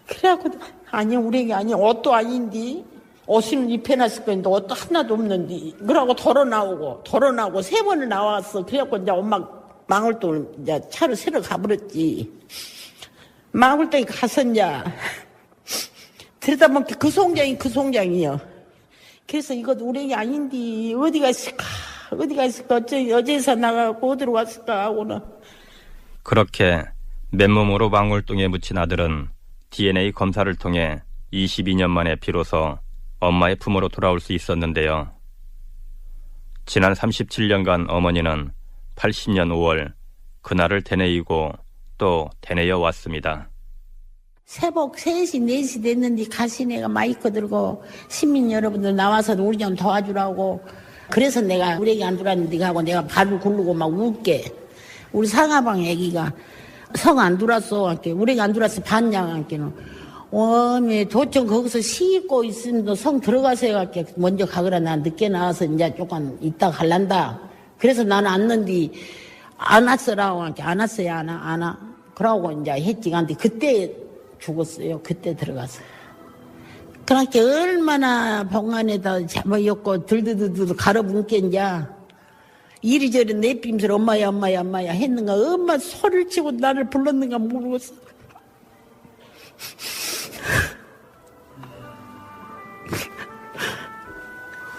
그래갖고 아니 우리 애기 아니야. 옷도 아닌데 옷을 입혀놨을 건데 옷도 하나도 없는데 그러고 덜어나오고 3번을 나왔어. 그래갖고 이제 엄마 망울동을 이제 차로 새로 가버렸지. 망울동에 가서 이제 들여다보니까 그 송장이요. 그래서 이것 우리 애기 아닌데 어디가 있을까 어제서 나가고 어디로 갔을까 하고는. 그렇게 맨몸으로 망월동에 묻힌 아들은 DNA 검사를 통해 22년 만에 비로소 엄마의 품으로 돌아올 수 있었는데요. 지난 37년간 어머니는 80년 5월 그날을 되뇌이고 또 되뇌어 왔습니다. 새벽 3시, 4시 됐는데 가시네가 마이크 들고 시민 여러분들 나와서 우리 좀 도와주라고. 그래서 내가 우리 애기 안 들어왔는데 하고 내가 발을 굴르고 막 울게. 우리 상하방 애기가 성 안 들어왔어. 우리 애기 안 들어왔어. 반장한테는. 어메 도청 거기서 씻고 있으면 성 들어가세요. 할게. 먼저 가거라. 나 늦게 나와서 이제 조금 이따 갈란다. 그래서 나는 왔는데 안 왔어라고 할게. 안 왔어요. 안 와. 그러고 이제 했지. 근데 그때 죽었어요. 그때 들어갔어요. 그렇게 얼마나 봉안에다 잡아였고 들드드드 가로분께 이제 이리저리 내빔새로 엄마야 했는가. 엄마 소리를 치고 나를 불렀는가 모르겠어.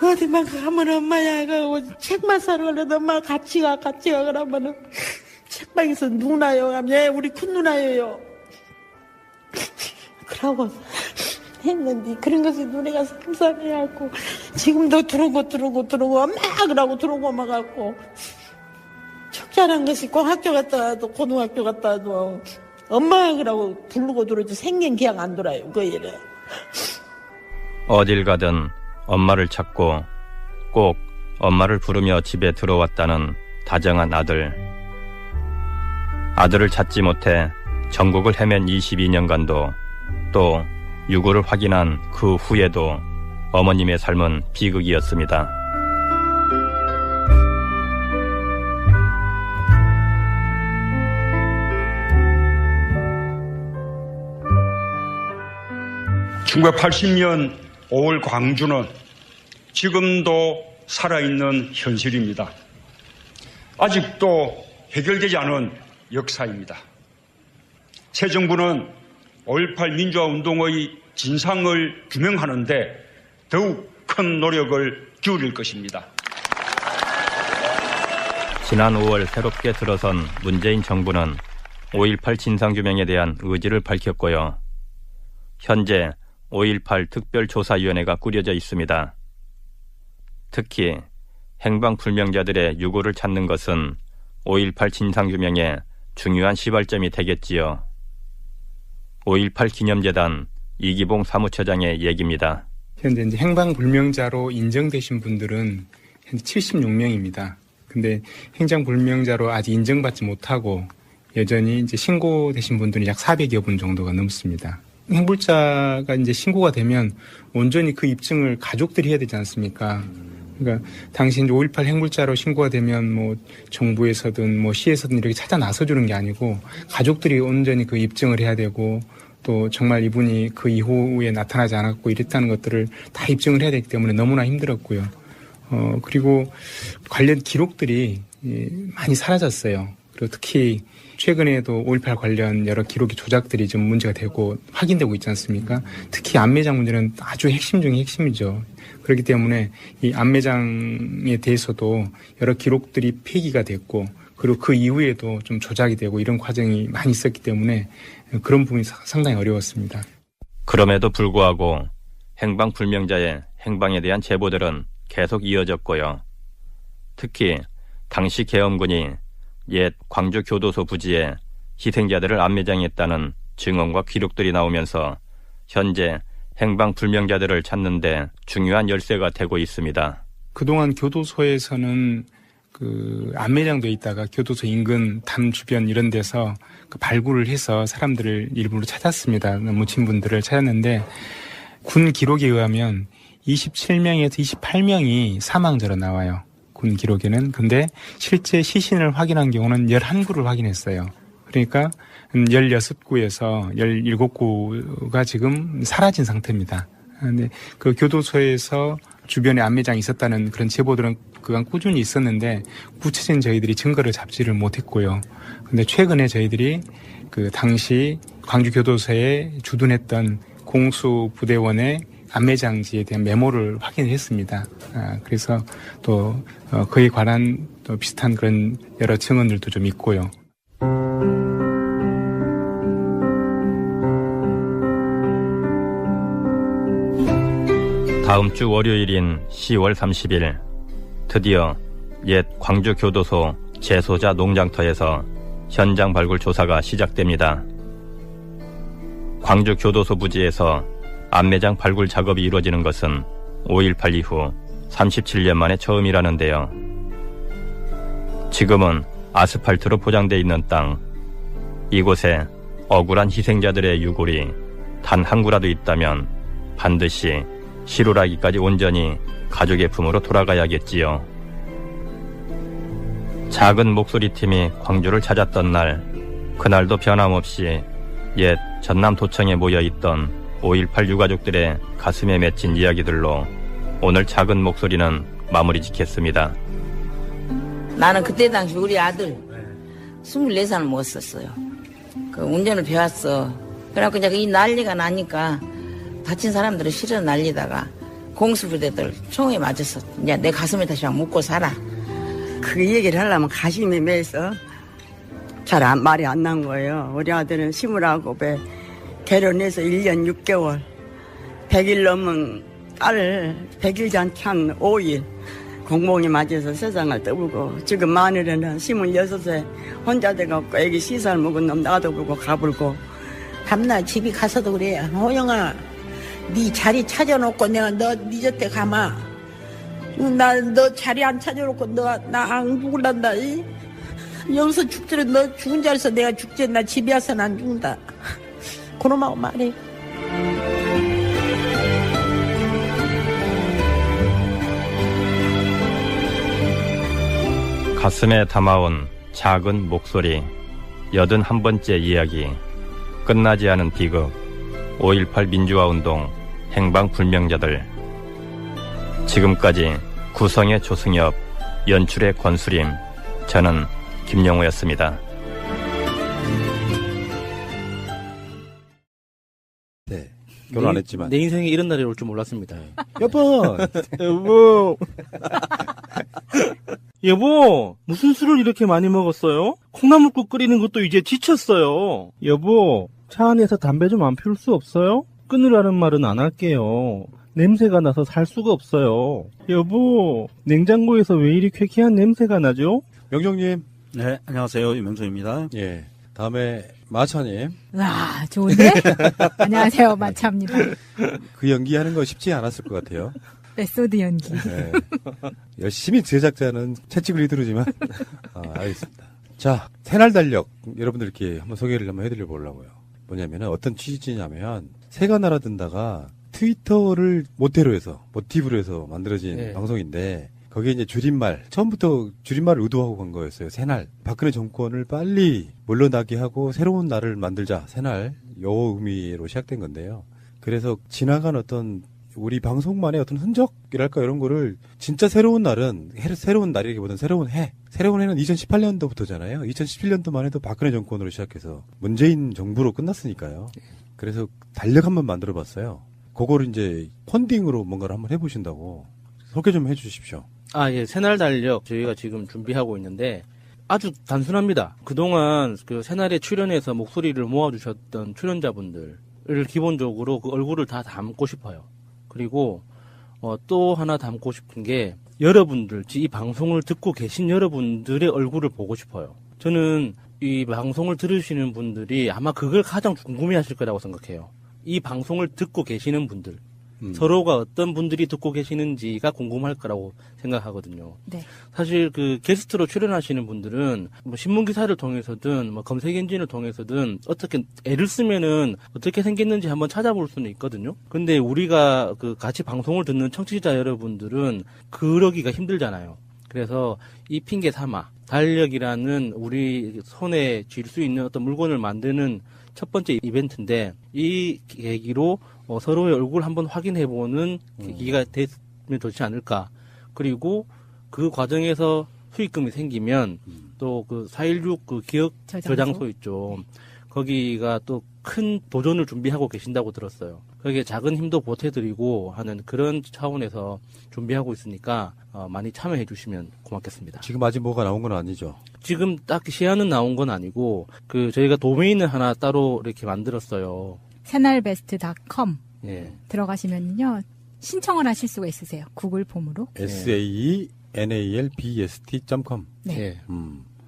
어디만 가면 엄마야 가고 책만 사러 가려도 엄마 같이 가 그러면은 책방에서 누나요 하면 우리 큰 누나예요. 그러고 했는데 그런 것이 눈에가 상상해갖고 지금도 들어오고 엄마 그러고 들어오고 막갖고 척자란 것이 꼭 학교 갔다 와도 고등학교 갔다 와도 엄마 그러고 부르고 들어오지 생긴 기억 안 돌아요. 그 일에. 어딜 가든 엄마를 찾고 꼭 엄마를 부르며 집에 들어왔다는 다정한 아들. 아들을 찾지 못해 전국을 헤맨 22년간도 또 유고를 확인한 그 후에도 어머님의 삶은 비극이었습니다. (1980년 5월) 광주는 지금도 살아있는 현실입니다. 아직도 해결되지 않은 역사입니다. 새 정부는 5.18 민주화운동의 진상을 규명하는 데 더욱 큰 노력을 기울일 것입니다. 지난 5월 새롭게 들어선 문재인 정부는 5.18 진상규명에 대한 의지를 밝혔고요. 현재 5.18 특별조사위원회가 꾸려져 있습니다. 특히 행방불명자들의 유고를 찾는 것은 5.18 진상규명의 중요한 시발점이 되겠지요. 5.18 기념재단 이기봉 사무처장의 얘기입니다. 현재 이제 행방불명자로 인정되신 분들은 현재 76명입니다. 근데 행방불명자로 아직 인정받지 못하고 여전히 이제 신고되신 분들이 약 400여 분 정도가 넘습니다. 행불자가 이제 신고가 되면 온전히 그 입증을 가족들이 해야 되지 않습니까? 그러니까 당시 이제 5.18 행불자로 신고가 되면 뭐 정부에서든 뭐 시에서든 이렇게 찾아 나서주는 게 아니고 가족들이 온전히 그 입증을 해야 되고 또 정말 이분이 그 이후에 나타나지 않았고 이랬다는 것들을 다 입증을 해야 되기 때문에 너무나 힘들었고요. 그리고 관련 기록들이 많이 사라졌어요. 그리고 특히 최근에도 5.18 관련 여러 기록이 조작들이 좀 문제가 되고 확인되고 있지 않습니까? 특히 안매장 문제는 아주 핵심 중에 핵심이죠. 그렇기 때문에 이 안매장에 대해서도 여러 기록들이 폐기가 됐고 그리고 그 이후에도 좀 조작이 되고 이런 과정이 많이 있었기 때문에 그런 부분이 상당히 어려웠습니다. 그럼에도 불구하고 행방불명자의 행방에 대한 제보들은 계속 이어졌고요. 특히 당시 계엄군이 옛 광주교도소 부지에 희생자들을 안매장했다는 증언과 기록들이 나오면서 현재 행방불명자들을 찾는 데 중요한 열쇠가 되고 있습니다. 그동안 교도소에서는 그 안매장돼 있다가 교도소 인근 담 주변 이런 데서 그 발굴을 해서 사람들을 일부러 찾았습니다. 묻힌 분들을 찾았는데 군 기록에 의하면 27명에서 28명이 사망자로 나와요. 군 기록에는. 근데 실제 시신을 확인한 경우는 11구를 확인했어요. 그러니까 16구에서 17구가 지금 사라진 상태입니다. 근데 그 교도소에서 주변에 안매장이 있었다는 그런 제보들은 그간 꾸준히 있었는데 구체적인 저희들이 증거를 잡지를 못했고요. 근데 최근에 저희들이 그 당시 광주교도소에 주둔했던 공수부대원의 안매장지에 대한 메모를 확인했습니다. 그래서 또 그에 관한 또 비슷한 그런 여러 증언들도 좀 있고요. 다음 주 월요일인 10월 30일 드디어 옛 광주교도소 재소자 농장터에서 현장 발굴 조사가 시작됩니다. 광주교도소 부지에서 안매장 발굴 작업이 이루어지는 것은 5.18 이후 37년 만에 처음이라는데요. 지금은 아스팔트로 포장되어 있는 땅, 이곳에 억울한 희생자들의 유골이 단 한 구라도 있다면 반드시 실오라기까지 온전히 가족의 품으로 돌아가야겠지요. 작은 목소리팀이 광주를 찾았던 날, 그날도 변함없이 옛 전남도청에 모여있던 5.18 유가족들의 가슴에 맺힌 이야기들로 오늘 작은 목소리는 마무리 짓겠습니다. 나는 그때 당시 우리 아들 24살을 먹었었어요. 그 운전을 배웠어. 그래갖고 이제 이 난리가 나니까 다친 사람들을 실어 날리다가 공수부대들 총에 맞았어. 이제 내 가슴에 다시 묻고 살아. 그 얘기를 하려면 가슴이 매서 말이 안 난 거예요. 우리 아들은 29에 결혼해서 1년 6개월, 100일 넘은 딸을 100일 잔찬 5일 공공이 맞아서 세상을 떠불고, 지금 마누라는 26세 혼자 돼갖고 애기 시살 먹은 놈 놔둬보고 가불고. 밤낮 집에 가서도 그래. 호영아, 네 자리 찾아놓고 내가 너 늦었대 가마. 나 너 자리 안 찾아놓고 나 안 죽을란다. 여기서 죽더라도 너 죽은 자리에서 내가 죽지. 나 집에 와서는 안 죽는다. 그놈하고 말해. 가슴에 담아온 작은 목소리, 81번째 이야기, 끝나지 않은 비극, 5.18 민주화운동, 행방불명자들. 지금까지 구성의 조승엽, 연출의 권수림, 저는 김영호였습니다. 네, 결혼 안 했지만 내 인생에 이런 날이 올 줄 몰랐습니다. 여보, 여보, 여보, 무슨 술을 이렇게 많이 먹었어요? 콩나물국 끓이는 것도 이제 지쳤어요. 여보, 차 안에서 담배 좀 안 피울 수 없어요? 끊으라는 말은 안 할게요. 냄새가 나서 살 수가 없어요. 여보, 냉장고에서 왜 이리 쾌쾌한 냄새가 나죠? 명정님. 네, 안녕하세요. 유명성입니다. 예. 다음에 마차님. 와, 좋은데? 안녕하세요, 마차입니다. 그 연기하는 거 쉽지 않았을 것 같아요. 메소드 연기. 네. 열심히 제작자는 채찍을 휘두르지만, 알겠습니다. 자, 새날 달력. 여러분들께 한번 소개를 한번 해드려 보려고요. 뭐냐면은 어떤 취지냐면, 새가 날아든다가 트위터를 모티브로 해서 만들어진 네. 방송인데, 거기에 이제 줄임말, 처음부터 줄임말을 의도하고 간 거였어요. 새날. 박근혜 정권을 빨리 물러나게 하고 새로운 날을 만들자. 새날. 요 의미로 시작된 건데요. 그래서 지나간 어떤 우리 방송만의 어떤 흔적이랄까 이런 거를 진짜 새로운 날은 새로운 날이기보다는 새로운 해. 새로운 해는 2018년도부터잖아요. 2017년도만 해도 박근혜 정권으로 시작해서 문재인 정부로 끝났으니까요. 그래서 달력 한번 만들어 봤어요. 그거를 이제 펀딩으로 뭔가를 한번 해보신다고 소개 좀 해주십시오. 예, 새날 달력 저희가 지금 준비하고 있는데 아주 단순합니다. 그동안 그 새날에 출연해서 목소리를 모아주셨던 출연자분들을 기본적으로 그 얼굴을 다 담고 싶어요. 그리고 또 하나 담고 싶은 게 여러분들, 이 방송을 듣고 계신 여러분들의 얼굴을 보고 싶어요. 저는 이 방송을 들으시는 분들이 아마 그걸 가장 궁금해하실 거라고 생각해요. 이 방송을 듣고 계시는 분들, 서로가 어떤 분들이 듣고 계시는지가 궁금할 거라고 생각하거든요. 네. 사실 그 게스트로 출연하시는 분들은 뭐 신문 기사를 통해서든 뭐 검색 엔진을 통해서든 어떻게 애를 쓰면은 어떻게 생겼는지 한번 찾아볼 수는 있거든요. 근데 우리가 그 같이 방송을 듣는 청취자 여러분들은 그러기가 힘들잖아요. 그래서 이 핑계 삼아 달력이라는 우리 손에 쥘 수 있는 어떤 물건을 만드는 첫 번째 이벤트인데, 이 계기로 서로의 얼굴 한번 확인해보는 계기가 됐으면 좋지 않을까. 그리고 그 과정에서 수익금이 생기면 또 그 4.16 그 기억 저장소 있죠. 거기가 또 큰 도전을 준비하고 계신다고 들었어요. 거기에 작은 힘도 보태드리고 하는 그런 차원에서 준비하고 있으니까 많이 참여해 주시면 고맙겠습니다. 지금 아직 뭐가 나온 건 아니죠? 지금 딱 시안은 나온 건 아니고 저희가 도메인을 하나 따로 이렇게 만들었어요. 새날베스트.com 예. 들어가시면요 신청을 하실 수가 있으세요. 구글 폼으로. SAENALBEST.com. 네.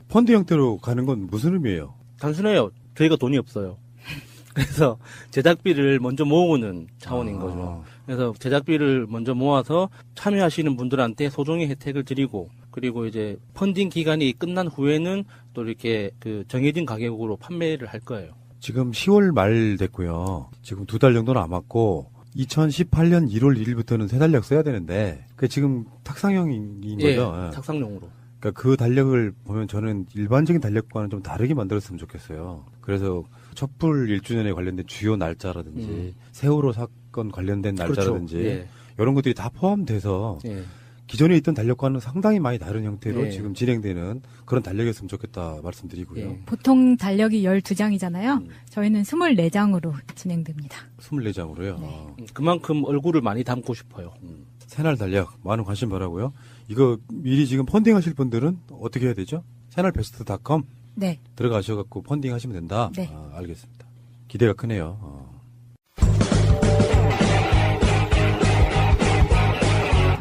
펀드 형태로 가는 건 무슨 의미예요? 단순해요. 저희가 돈이 없어요. 그래서 제작비를 먼저 모으는 차원인 거죠. 그래서 제작비를 먼저 모아서 참여하시는 분들한테 소정의 혜택을 드리고, 그리고 이제 펀딩 기간이 끝난 후에는 또 이렇게 정해진 가격으로 판매를 할 거예요. 지금 10월 말 됐고요. 지금 2달 정도 남았고 2018년 1월 1일부터는 새 달력 써야 되는데 그게 지금 탁상형인 거죠? 예, 탁상용으로. 그러니까 그 달력을 보면 저는 일반적인 달력과는 좀 다르게 만들었으면 좋겠어요. 그래서 촛불 1주년에 관련된 주요 날짜라든지 세월호 사건 관련된 날짜라든지 그렇죠. 예. 이런 것들이 다 포함돼서 예. 기존에 있던 달력과는 상당히 많이 다른 형태로 예. 지금 진행되는 그런 달력이었으면 좋겠다 말씀드리고요. 예. 보통 달력이 12장이잖아요. 저희는 24장으로 진행됩니다. 24장으로요. 그만큼 얼굴을 많이 담고 싶어요. 새날 달력 많은 관심 바라고요. 이거 미리 지금 펀딩하실 분들은 어떻게 해야 되죠? 새날베스트.com 네. 들어가셔갖고 펀딩하시면 된다. 네. 알겠습니다. 기대가 크네요.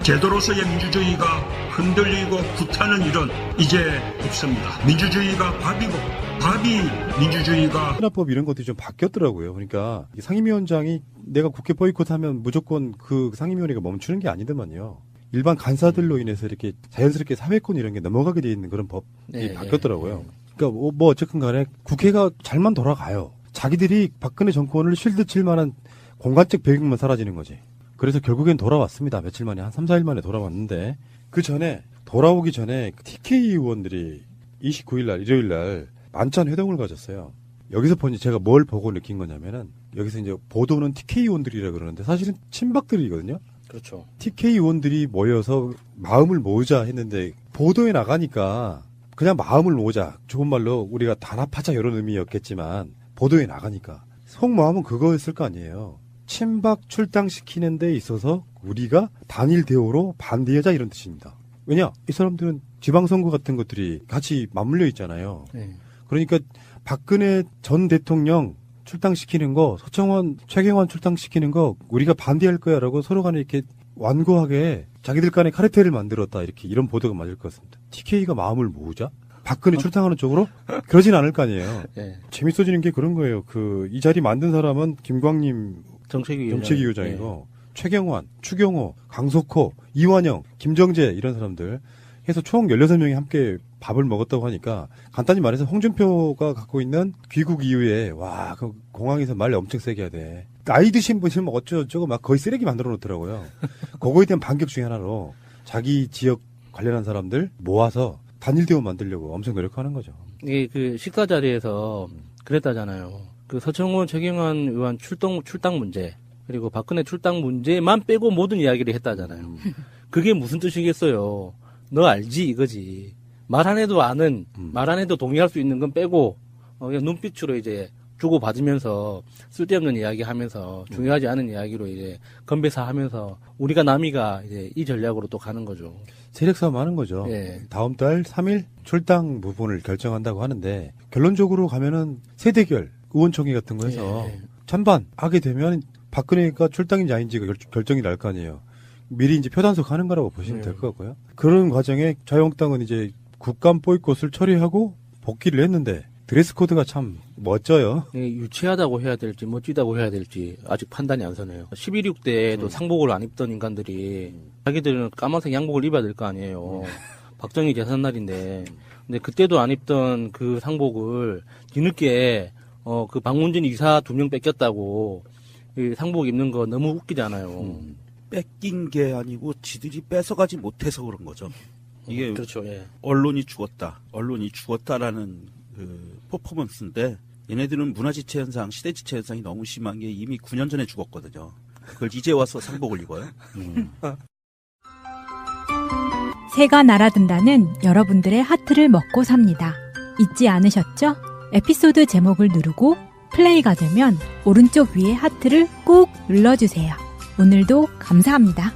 제도로서의 민주주의가 흔들리고 구타는 일은 이제 없습니다. 민주주의가 밥이고 밥이 민주주의가. 현업법 이런 것들이 좀 바뀌었더라고요. 그러니까 상임위원장이 내가 국회 보이콧하면 무조건 그 상임위원회가 멈추는 게 아니더만요. 일반 간사들로 인해서 이렇게 자연스럽게 사회권 이런 게 넘어가게 돼 있는 그런 법이 바뀌었더라고요. 그러니까 뭐 어쨌든 간에 국회가 잘만 돌아가요. 자기들이 박근혜 정권을 쉴드 칠 만한 공간적 배경만 사라지는 거지. 그래서 결국엔 돌아왔습니다. 며칠 만에 한 3, 4일 만에 돌아왔는데 그 전에 돌아오기 전에 TK 의원들이 29일 날 일요일 날 만찬 회동을 가졌어요. 여기서 보니 제가 뭘 보고 느낀 거냐면은 여기서 이제 보도는 TK 의원들이라 그러는데 사실은 친박들이거든요. 그렇죠. TK 의원들이 모여서 마음을 모으자 했는데 보도에 나가니까 그냥 마음을 모으자. 좋은 말로 우리가 단합하자 이런 의미였겠지만 보도에 나가니까 속마음은 그거였을 거 아니에요. 친박 출당시키는 데 있어서 우리가 단일 대우로 반대하자 이런 뜻입니다. 왜냐? 이 사람들은 지방선거 같은 것들이 같이 맞물려 있잖아요. 네. 그러니까 박근혜 전 대통령 출당시키는 거, 서청원, 최경환 출당시키는 거 우리가 반대할 거야라고 서로 간에 이렇게 완고하게 자기들 간에 카르텔을 만들었다 이렇게 이런 보도가 맞을 것 같습니다. TK가 마음을 모으자? 박근혜 출당하는 쪽으로? 그러진 않을 거 아니에요. 네. 재밌어지는 게 그런 거예요. 이 자리 만든 사람은 김광림 네. 정책위원장이고 최경환, 추경호, 강석호, 이완영, 김정재 이런 사람들 해서 총 16명이 함께 밥을 먹었다고 하니까 간단히 말해서 홍준표가 갖고 있는 귀국 이후에 와, 그 공항에서 말 엄청 세게 해야 돼. 나이 드신 분이면 어쩌고저쩌고 막 거의 쓰레기 만들어 놓더라고요. 그거에 대한 반격 중에 하나로 자기 지역 관련한 사람들 모아서 단일 대우 만들려고 엄청 노력하는 거죠. 이게 그 식사 자리에서 그랬다잖아요. 그 서청원, 최경환 의원 출당 문제, 그리고 박근혜 출당 문제만 빼고 모든 이야기를 했다잖아요. 그게 무슨 뜻이겠어요? 너 알지 이거지. 말 안 해도 아는, 말 안 해도 동의할 수 있는 건 빼고 그냥 눈빛으로 이제 주고 받으면서 쓸데없는 이야기 하면서 중요하지 않은 이야기로 이제 건배사하면서 우리가 남이가 이제 이 전략으로 또 가는 거죠. 세력 싸움 하는 거죠. 예. 다음 달 3일 출당 부분을 결정한다고 하는데 결론적으로 가면은 세대결 의원총회 같은 거 해서 찬반 하게 되면 박근혜가 출당인지 아닌지가 결정이 날 거 아니에요. 미리 이제 표단속 하는 거라고 보시면 될 것 같고요. 그런 과정에 자유한국당은 이제 국감 보이콧을 처리하고 복귀를 했는데 드레스 코드가 참 멋져요. 유치하다고 해야 될지 멋지다고 해야 될지 아직 판단이 안 서네요. 11.6 때도 상복을 안 입던 인간들이 자기들은 까만색 양복을 입어야 될 거 아니에요. 박정희 제삿날인데. 근데 그때도 안 입던 그 상복을 뒤늦게 그 방문진 이사 2명 뺏겼다고 이 상복 입는 거 너무 웃기잖아요. 뺏긴 게 아니고 지들이 뺏어가지 못해서 그런 거죠. 이게 그렇죠. 예. 언론이 죽었다라는 그 퍼포먼스인데 얘네들은 문화지체 현상, 시대지체 현상이 너무 심한 게 이미 9년 전에 죽었거든요. 그걸 이제 와서 상복을 입어요. 새가 날아든다는 여러분들의 하트를 먹고 삽니다. 잊지 않으셨죠? 에피소드 제목을 누르고 플레이가 되면 오른쪽 위에 하트를 꼭 눌러주세요. 오늘도 감사합니다.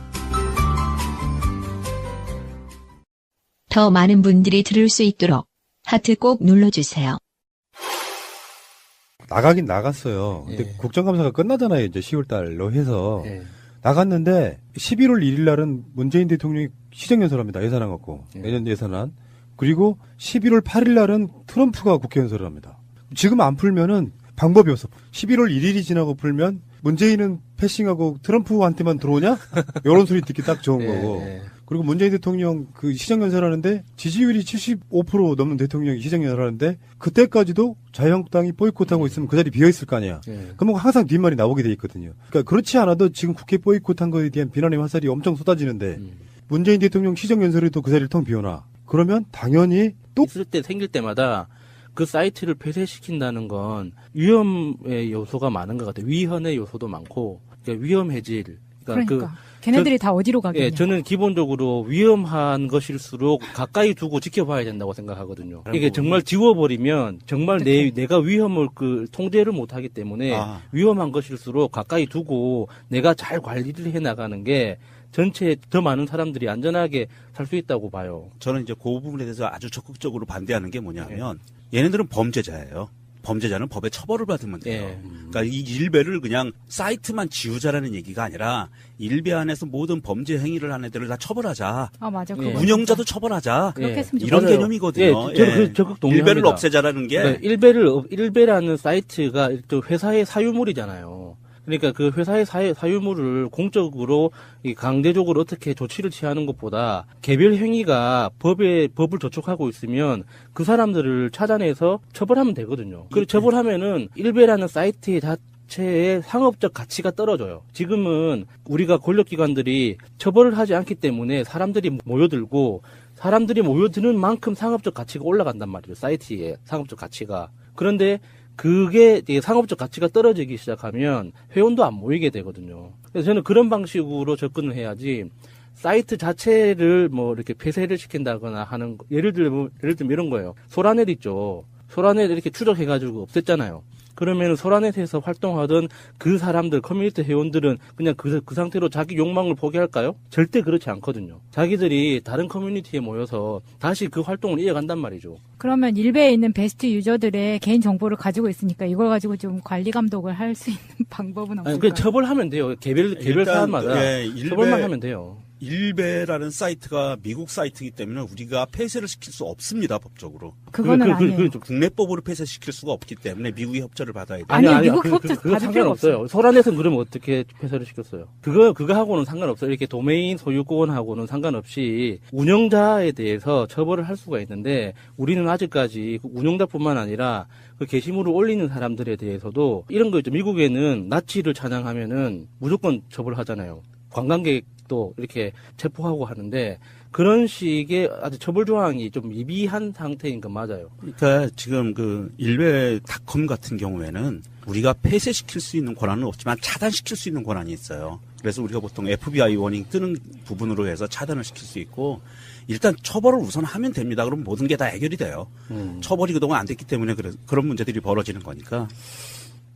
더 많은 분들이 들을 수 있도록 하트 꼭 눌러주세요. 나가긴 나갔어요. 근데 국정감사가 끝나잖아요. 이제 10월 달로 해서. 나갔는데 11월 1일 날은 문재인 대통령이 시정연설합니다. 예산안 갖고. 내년 예산안. 그리고 11월 8일 날은 트럼프가 국회 연설을 합니다. 지금 안 풀면은 방법이 없어. 11월 1일이 지나고 풀면 문재인은 패싱하고 트럼프한테만 들어오냐? 이런 소리 듣기 딱 좋은 거고. 그리고 문재인 대통령 그 시정연설하는데 지지율이 75% 넘는 대통령이 시정연설하는데 그때까지도 자유한국당이 보이콧하고 있으면 그 자리 비어있을 거 아니야. 그럼 항상 뒷말이 나오게 돼 있거든요. 그러니까 그렇지 않아도 지금 국회 보이콧한 거에 대한 비난의 화살이 엄청 쏟아지는데 문재인 대통령 시정연설에도 그 자리를 텅 비워놔. 그러면 당연히 또 있을 때 생길 때마다 그 사이트를 폐쇄시킨다는 건 위험의 요소가 많은 것 같아요. 위헌의 요소도 많고 그러니까 위험해질. 그러니까 걔네들이 다 어디로 가겠냐. 예, 저는 기본적으로 위험한 것일수록 가까이 두고 지켜봐야 된다고 생각하거든요. 이게 정말 지워버리면 정말 내가 위험을 통제를 못하기 때문에 위험한 것일수록 가까이 두고 내가 잘 관리를 해나가는 게 전체 더 많은 사람들이 안전하게 살 수 있다고 봐요. 저는 이제 그 부분에 대해서 아주 적극적으로 반대하는 게 뭐냐면 얘네들은 범죄자예요. 범죄자는 법에 처벌을 받으면 돼요. 그러니까 이 일베를 그냥 사이트만 지우자라는 얘기가 아니라 일베 안에서 모든 범죄 행위를 한 애들을 다 처벌하자. 맞아. 운영자도 처벌하자. 그렇게 했으면 이런 맞아요. 개념이거든요. 저는 적극 동의합니다. 일베를 없애자라는 게 일베라는 사이트가 또 회사의 사유물이잖아요. 그러니까 그 회사의 사유물을 공적으로 강제적으로 어떻게 조치를 취하는 것보다 개별 행위가 법을 저촉하고 있으면 그 사람들을 찾아내서 처벌하면 되거든요. 그리고 처벌하면은 일베라는 사이트 자체의 상업적 가치가 떨어져요. 지금은 우리가 권력기관들이 처벌을 하지 않기 때문에 사람들이 모여들고 사람들이 모여드는 만큼 상업적 가치가 올라간단 말이에요. 사이트의 상업적 가치가. 그런데 그게 상업적 가치가 떨어지기 시작하면 회원도 안 모이게 되거든요. 그래서 저는 그런 방식으로 접근을 해야지 사이트 자체를 뭐 이렇게 폐쇄를 시킨다거나 하는 예를 들면 이런 거예요. 소라넷 있죠. 소라넷 이렇게 추적해가지고 없앴잖아요. 그러면 소라넷에서 활동하던 그 사람들, 커뮤니티 회원들은 그냥 그 상태로 자기 욕망을 포기할까요? 절대 그렇지 않거든요. 자기들이 다른 커뮤니티에 모여서 다시 그 활동을 이어간단 말이죠. 그러면 일베에 있는 베스트 유저들의 개인 정보를 가지고 있으니까 이걸 가지고 좀 관리 감독을 할 수 있는 방법은 없을까요? 그냥 처벌하면 돼요. 개별 사람마다 처벌만 하면 돼요. 일베라는 사이트가 미국 사이트이기 때문에 우리가 폐쇄를 시킬 수 없습니다, 법적으로. 그거는 아니에요. 국내법으로 폐쇄시킬 수가 없기 때문에 미국의 협조를 받아야 돼요. 아니, 미국 협조 그거 상관없어요. 소라넷은 그러면 어떻게 폐쇄를 시켰어요? 그거하고는 상관없어요. 이렇게 도메인 소유권하고는 상관없이 운영자에 대해서 처벌을 할 수가 있는데 우리는 아직까지 운영자뿐만 아니라 그 게시물을 올리는 사람들에 대해서도 이런 거 있죠. 미국에는 나치를 찬양하면은 무조건 처벌하잖아요. 관광객도 이렇게 체포하고 하는데 그런 식의 아주 처벌 조항이 좀 미비한 상태인 건 맞아요. 그러니까 지금 그 일베닷컴 같은 경우에는 우리가 폐쇄시킬 수 있는 권한은 없지만 차단시킬 수 있는 권한이 있어요. 그래서 우리가 보통 FBI 워닝 뜨는 부분으로 해서 차단을 시킬 수 있고 일단 처벌을 우선 하면 됩니다. 그럼 모든 게 다 해결이 돼요. 처벌이 그동안 안 됐기 때문에 그런 문제들이 벌어지는 거니까.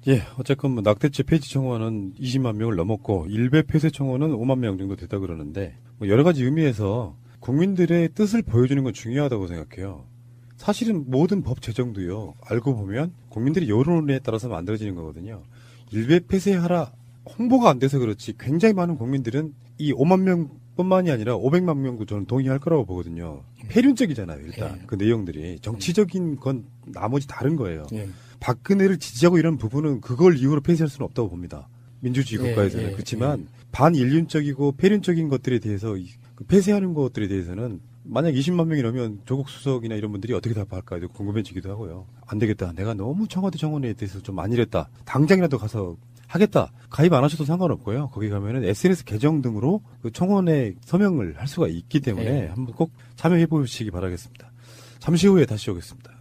예, 어쨌건 뭐 낙태죄 폐지 청원은 20만 명을 넘었고 일베 폐쇄 청원은 5만 명 정도 됐다 그러는데 뭐 여러 가지 의미에서 국민들의 뜻을 보여주는 건 중요하다고 생각해요. 사실은 모든 법 제정도요. 알고 보면 국민들의 여론에 따라서 만들어지는 거거든요. 일베 폐쇄하라 홍보가 안 돼서 그렇지 굉장히 많은 국민들은 이 5만 명뿐만이 아니라 500만 명도 저는 동의할 거라고 보거든요. 폐륜적이잖아요. 일단 그 내용들이 정치적인 건 나머지 다른 거예요. 박근혜를 지지하고 이런 부분은 그걸 이유로 폐쇄할 수는 없다고 봅니다. 민주주의 국가에서는. 그렇지만 반인륜적이고 폐륜적인 것들에 대해서 폐쇄하는 것들에 대해서는 만약 20만 명이 넘으면 조국 수석이나 이런 분들이 어떻게 답할까 궁금해지기도 하고요. 안 되겠다. 내가 너무 청와대 청원에 대해서 좀 안일했다. 당장이라도 가서 하겠다. 가입 안 하셔도 상관없고요. 거기 가면은 SNS 계정 등으로 그 청원에 서명을 할 수가 있기 때문에 한번 꼭 참여해 보시기 바라겠습니다. 잠시 후에 다시 오겠습니다.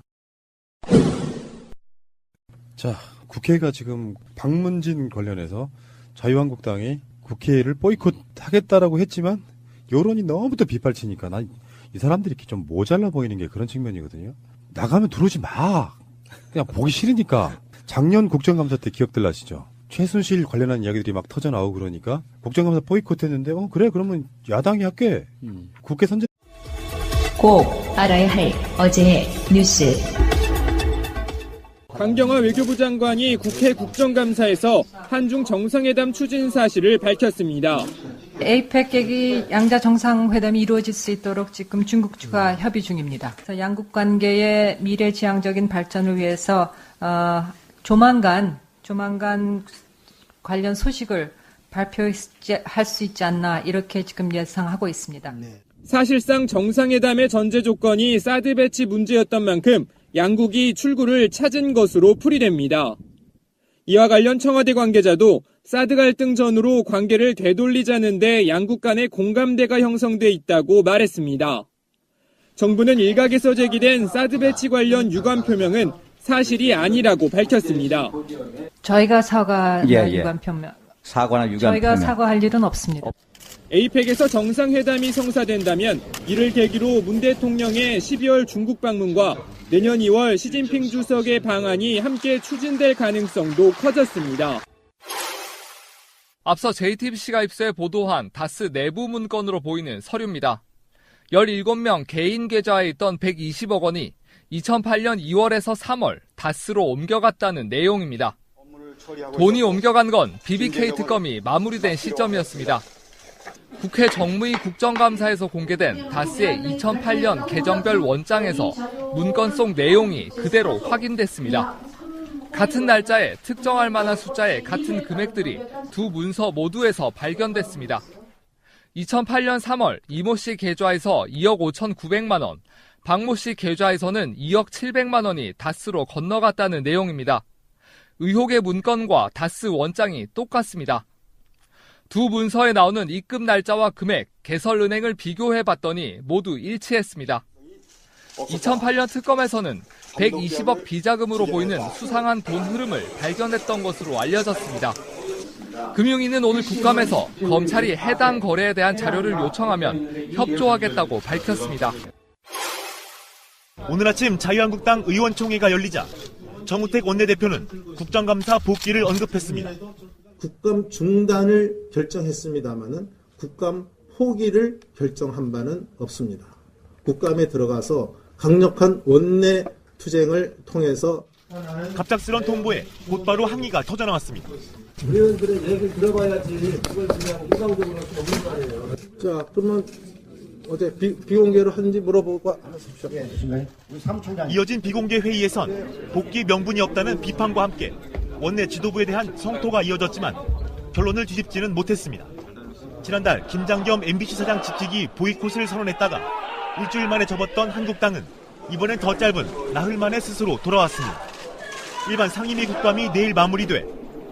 자, 국회가 지금 박문진 관련해서 자유한국당이 국회를 보이콧하겠다라고 했지만 여론이 너무부터 빗발치니까 난 이 사람들이 이렇게 좀 모자라 보이는 게 그런 측면이거든요. 나가면 들어오지 마. 그냥 보기 싫으니까. 작년 국정감사 때 기억들 나시죠? 최순실 관련한 이야기들이 막 터져 나오고 그러니까 국정감사 보이콧 했는데 그래 그러면 야당이 할게. 국회 선제 꼭 알아야 할 어제의 뉴스. 강경화 외교부 장관이 국회 국정감사에서 한중 정상회담 추진 사실을 밝혔습니다. 에이펙 양자 정상회담이 이루어질 수 있도록 지금 중국 측과 협의 중입니다. 그래서 양국 관계의 미래지향적인 발전을 위해서 조만간 관련 소식을 발표할 수 있지 않나 이렇게 지금 예상하고 있습니다. 사실상 정상회담의 전제 조건이 사드 배치 문제였던 만큼 양국이 출구를 찾은 것으로 풀이됩니다. 이와 관련 청와대 관계자도 사드 갈등 전후로 관계를 되돌리자는데 양국 간의 공감대가 형성돼 있다고 말했습니다. 정부는 일각에서 제기된 사드 배치 관련 유감 표명은 사실이 아니라고 밝혔습니다. 저희가 유감 표명. 사과나 유감 저희가 표명. 사과할 일은 없습니다. 에이펙에서 정상회담이 성사된다면 이를 계기로 문 대통령의 12월 중국 방문과 내년 2월 시진핑 주석의 방한이 함께 추진될 가능성도 커졌습니다. 앞서 JTBC가 입수해 보도한 다스 내부 문건으로 보이는 서류입니다. 17명 개인 계좌에 있던 120억 원이 2008년 2월에서 3월 다스로 옮겨갔다는 내용입니다. 돈이 옮겨간 건 BBK 특검이 마무리된 시점이었습니다. 국회 정무위 국정감사에서 공개된 다스의 2008년 계정별 원장에서 문건 속 내용이 그대로 확인됐습니다. 같은 날짜에 특정할 만한 숫자의 같은 금액들이 두 문서 모두에서 발견됐습니다. 2008년 3월 이모 씨 계좌에서 2억 5,900만 원, 박모 씨 계좌에서는 2억 700만 원이 다스로 건너갔다는 내용입니다. 의혹의 문건과 다스 원장이 똑같습니다. 두 문서에 나오는 입금 날짜와 금액, 개설은행을 비교해봤더니 모두 일치했습니다. 2008년 특검에서는 120억 비자금으로 보이는 수상한 돈 흐름을 발견했던 것으로 알려졌습니다. 금융위는 오늘 국감에서 검찰이 해당 거래에 대한 자료를 요청하면 협조하겠다고 밝혔습니다. 오늘 아침 자유한국당 의원총회가 열리자 정우택 원내대표는 국정감사 복귀를 언급했습니다. 국감 중단을 결정했습니다마는 국감 포기를 결정한 바는 없습니다. 국감에 들어가서 강력한 원내 투쟁을 통해서 갑작스런 통보에 곧바로 항의가 터져나왔습니다. 의원들의 얘기를 들어봐야지 그걸 그냥 일방적으로 없는 거 아니에요. 자, 그러면 어제 비공개로 하는지 물어보고 하십시오. 이어진 비공개 회의에선 복귀 명분이 없다는 비판과 함께 원내 지도부에 대한 성토가 이어졌지만 결론을 뒤집지는 못했습니다. 지난달 김장겸 MBC 사장 지키기 보이콧을 선언했다가 일주일 만에 접었던 한국당은 이번엔 더 짧은 나흘 만에 스스로 돌아왔습니다. 일반 상임위 국감이 내일 마무리돼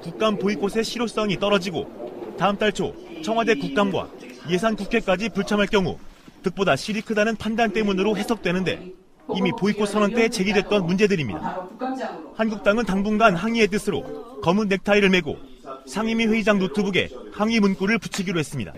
국감 보이콧의 실효성이 떨어지고 다음 달 초 청와대 국감과 예산 국회까지 불참할 경우 득보다 실이 크다는 판단 때문으로 해석되는데 이미 보이콧 선언 때 제기됐던 문제들입니다. 한국당은 당분간 항의의 뜻으로 검은 넥타이를 메고 상임위 회의장 노트북에 항의 문구를 붙이기로 했습니다.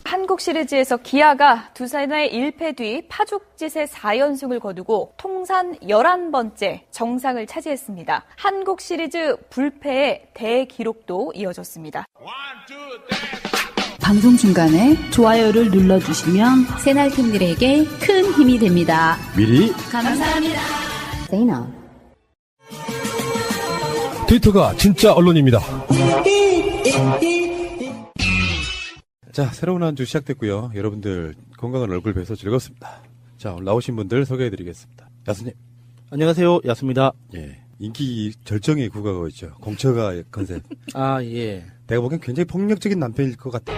한국 시리즈에서 기아가 두산의 1패 뒤 파죽짓의 4연승을 거두고 통산 11번째 정상을 차지했습니다. 한국 시리즈 불패의 대기록도 이어졌습니다. 방송 중간에 좋아요를 눌러주시면 새날팀들에게 큰 힘이 됩니다. 미리 감사합니다. 트위터가 진짜 언론입니다. 자, 새로운 한 주 시작됐고요. 여러분들 건강한 얼굴 뵈서 즐겁습니다. 자, 오늘 나오신 분들 소개해드리겠습니다. 야수님. 안녕하세요. 야수입니다. 예. 인기 절정의 국가가 있죠. 공처가 컨셉. 아, 예. 내가 보기엔 굉장히 폭력적인 남편일 것 같아.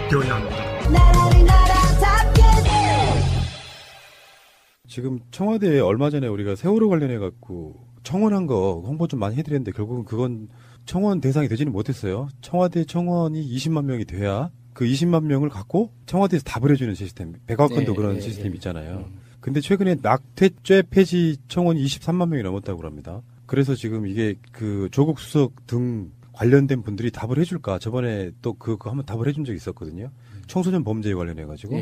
지금 청와대에 얼마 전에 우리가 세월호 관련해갖고 청원한 거 홍보 좀 많이 해드렸는데 결국은 그건 청원 대상이 되지는 못했어요. 청와대 청원이 20만 명이 돼야 그 20만 명을 갖고 청와대에서 답을 해주는 시스템. 백악관도 그런 시스템 있잖아요. 근데 최근에 낙태죄 폐지 청원이 23만 명이 넘었다고 합니다. 그래서 지금 이게 그 조국 수석 등 관련된 분들이 답을 해줄까? 저번에 또 그거 한번 답을 해준 적이 있었거든요. 청소년 범죄에 관련해가지고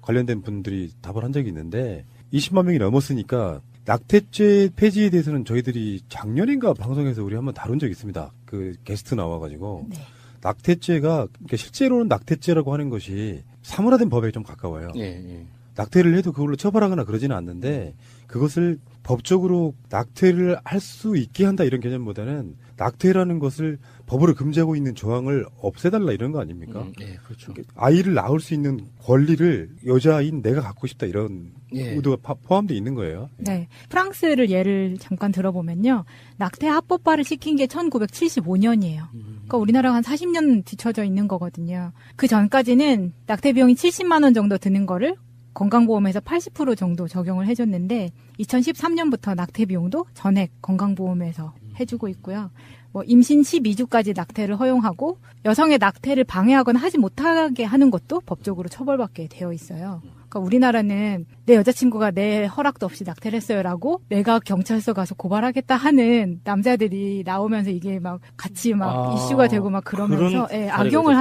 관련된 분들이 답을 한 적이 있는데 20만 명이 넘었으니까 낙태죄 폐지에 대해서는 저희들이 작년인가 방송에서 우리 한번 다룬 적이 있습니다. 그 게스트 나와가지고. 네. 낙태죄가, 그러니까 실제로는 낙태죄라고 하는 것이 사문화된 법에 좀 가까워요. 예. 낙태를 해도 그걸로 처벌하거나 그러지는 않는데 그것을 법적으로 낙태를 할 수 있게 한다 이런 개념보다는 낙태라는 것을 법으로 금지하고 있는 조항을 없애달라 이런 거 아닙니까? 예, 그렇죠. 아이를 낳을 수 있는 권리를 여자인 내가 갖고 싶다 이런 예. 의도가 포함되어 있는 거예요. 네. 프랑스를 예를 잠깐 들어보면요. 낙태 합법화를 시킨 게 1975년이에요. 그러니까 우리나라가 한 40년 뒤쳐져 있는 거거든요. 그 전까지는 낙태 비용이 70만 원 정도 드는 거를 건강보험에서 80% 정도 적용을 해줬는데 2013년부터 낙태 비용도 전액 건강보험에서 해주고 있고요. 뭐 임신 12주까지 낙태를 허용하고 여성의 낙태를 방해하거나 하지 못하게 하는 것도 법적으로 처벌받게 되어 있어요. 그러니까 우리나라는 내 여자친구가 내 허락도 없이 낙태를 했어요라고 내가 경찰서 가서 고발하겠다 하는 남자들이 나오면서 이게 막 같이 막 이슈가 되고 막 그러면서 악용을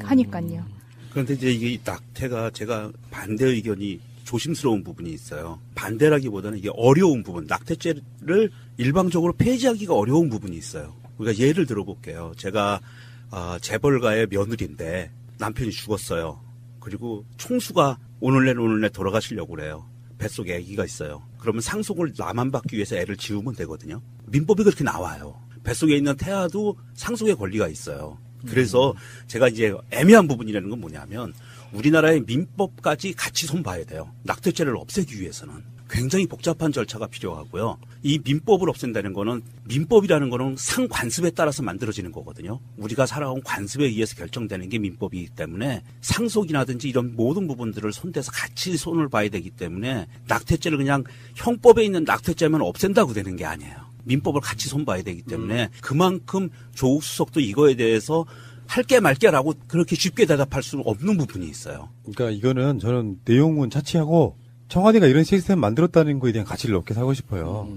하니까요. 그런데 이제 이게 낙태가 제가 반대 의견이 조심스러운 부분이 있어요. 반대라기보다는 이게 어려운 부분, 낙태죄를 일방적으로 폐지하기가 어려운 부분이 있어요. 우리가 예를 들어볼게요. 제가 재벌가의 며느리인데 남편이 죽었어요. 그리고 총수가 오늘 내 돌아가시려고 그래요. 뱃속에 아기가 있어요. 그러면 상속을 나만 받기 위해서 애를 지우면 되거든요. 민법이 그렇게 나와요. 뱃속에 있는 태아도 상속의 권리가 있어요. 그래서 제가 이제 애매한 부분이라는 건 뭐냐면 우리나라의 민법까지 같이 손봐야 돼요. 낙태죄를 없애기 위해서는 굉장히 복잡한 절차가 필요하고요. 이 민법을 없앤다는 거는 민법이라는 거는 상관습에 따라서 만들어지는 거거든요. 우리가 살아온 관습에 의해서 결정되는 게 민법이기 때문에 상속이라든지 이런 모든 부분들을 손대서 같이 손을 봐야 되기 때문에 낙태죄를 그냥 형법에 있는 낙태죄만 없앤다고 되는 게 아니에요. 민법을 같이 손봐야 되기 때문에 그만큼 조국 수석도 이거에 대해서 할게 말게라고 그렇게 쉽게 대답할 수는 없는 부분이 있어요. 그러니까 이거는 저는 내용은 차치하고 청와대가 이런 시스템 만들었다는 거에 대한 가치를 높게 사고 싶어요.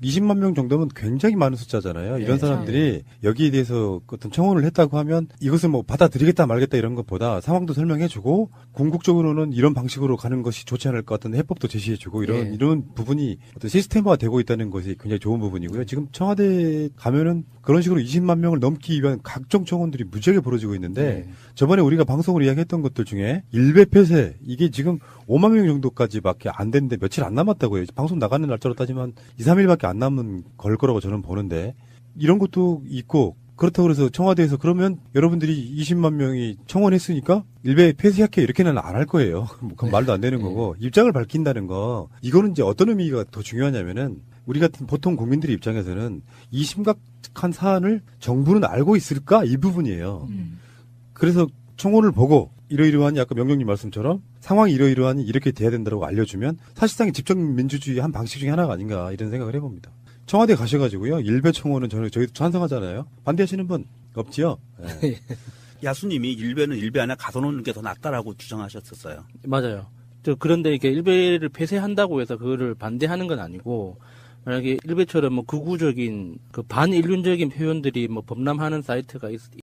20만 명 정도면 굉장히 많은 숫자잖아요. 이런 사람들이 여기에 대해서 어떤 청원을 했다고 하면 이것을 뭐 받아들이겠다 말겠다 이런 것보다 상황도 설명해주고 궁극적으로는 이런 방식으로 가는 것이 좋지 않을 것 같은 해법도 제시해주고 이런 부분이 어떤 시스템화되고 있다는 것이 굉장히 좋은 부분이고요. 지금 청와대 가면은 그런 식으로 20만 명을 넘기 위한 각종 청원들이 무지하게 벌어지고 있는데 저번에 우리가 방송으로 이야기했던 것들 중에 일베 폐쇄 이게 지금 5만 명 정도까지밖에 안 됐는데 며칠 안 남았다고요. 방송 나가는 날짜로 따지면 2, 3일밖에 안 남은 걸 거라고 저는 보는데 이런 것도 있고 그렇다고 해서 청와대에서 그러면 여러분들이 20만 명이 청원했으니까 일베 폐쇄할게 이렇게는 안 할 거예요. 그건 말도 안 되는 거고 입장을 밝힌다는 거 이거는 이제 어떤 의미가 더 중요하냐면은 우리 같은 보통 국민들의 입장에서는 이 심각한 사안을 정부는 알고 있을까 이 부분이에요. 그래서 청원을 보고 이러이러하니 아까 명령님 말씀처럼 상황이 이러이러하니 이렇게 돼야 된다고 알려주면 사실상 집적 민주주의 한 방식 중에 하나가 아닌가 이런 생각을 해봅니다. 청와대 가셔가지고요. 일베 청원은 저희도 찬성하잖아요. 반대하시는 분 없지요? 네. 야수님이 일베는 일베 안에 가둬놓는 게 더 낫다라고 주장하셨었어요. 맞아요. 그런데 이게 일베를 폐쇄한다고 해서 그거를 반대하는 건 아니고 만약에 일베처럼 뭐 극우적인 그 반인륜적인 표현들이 뭐 범람하는 사이트가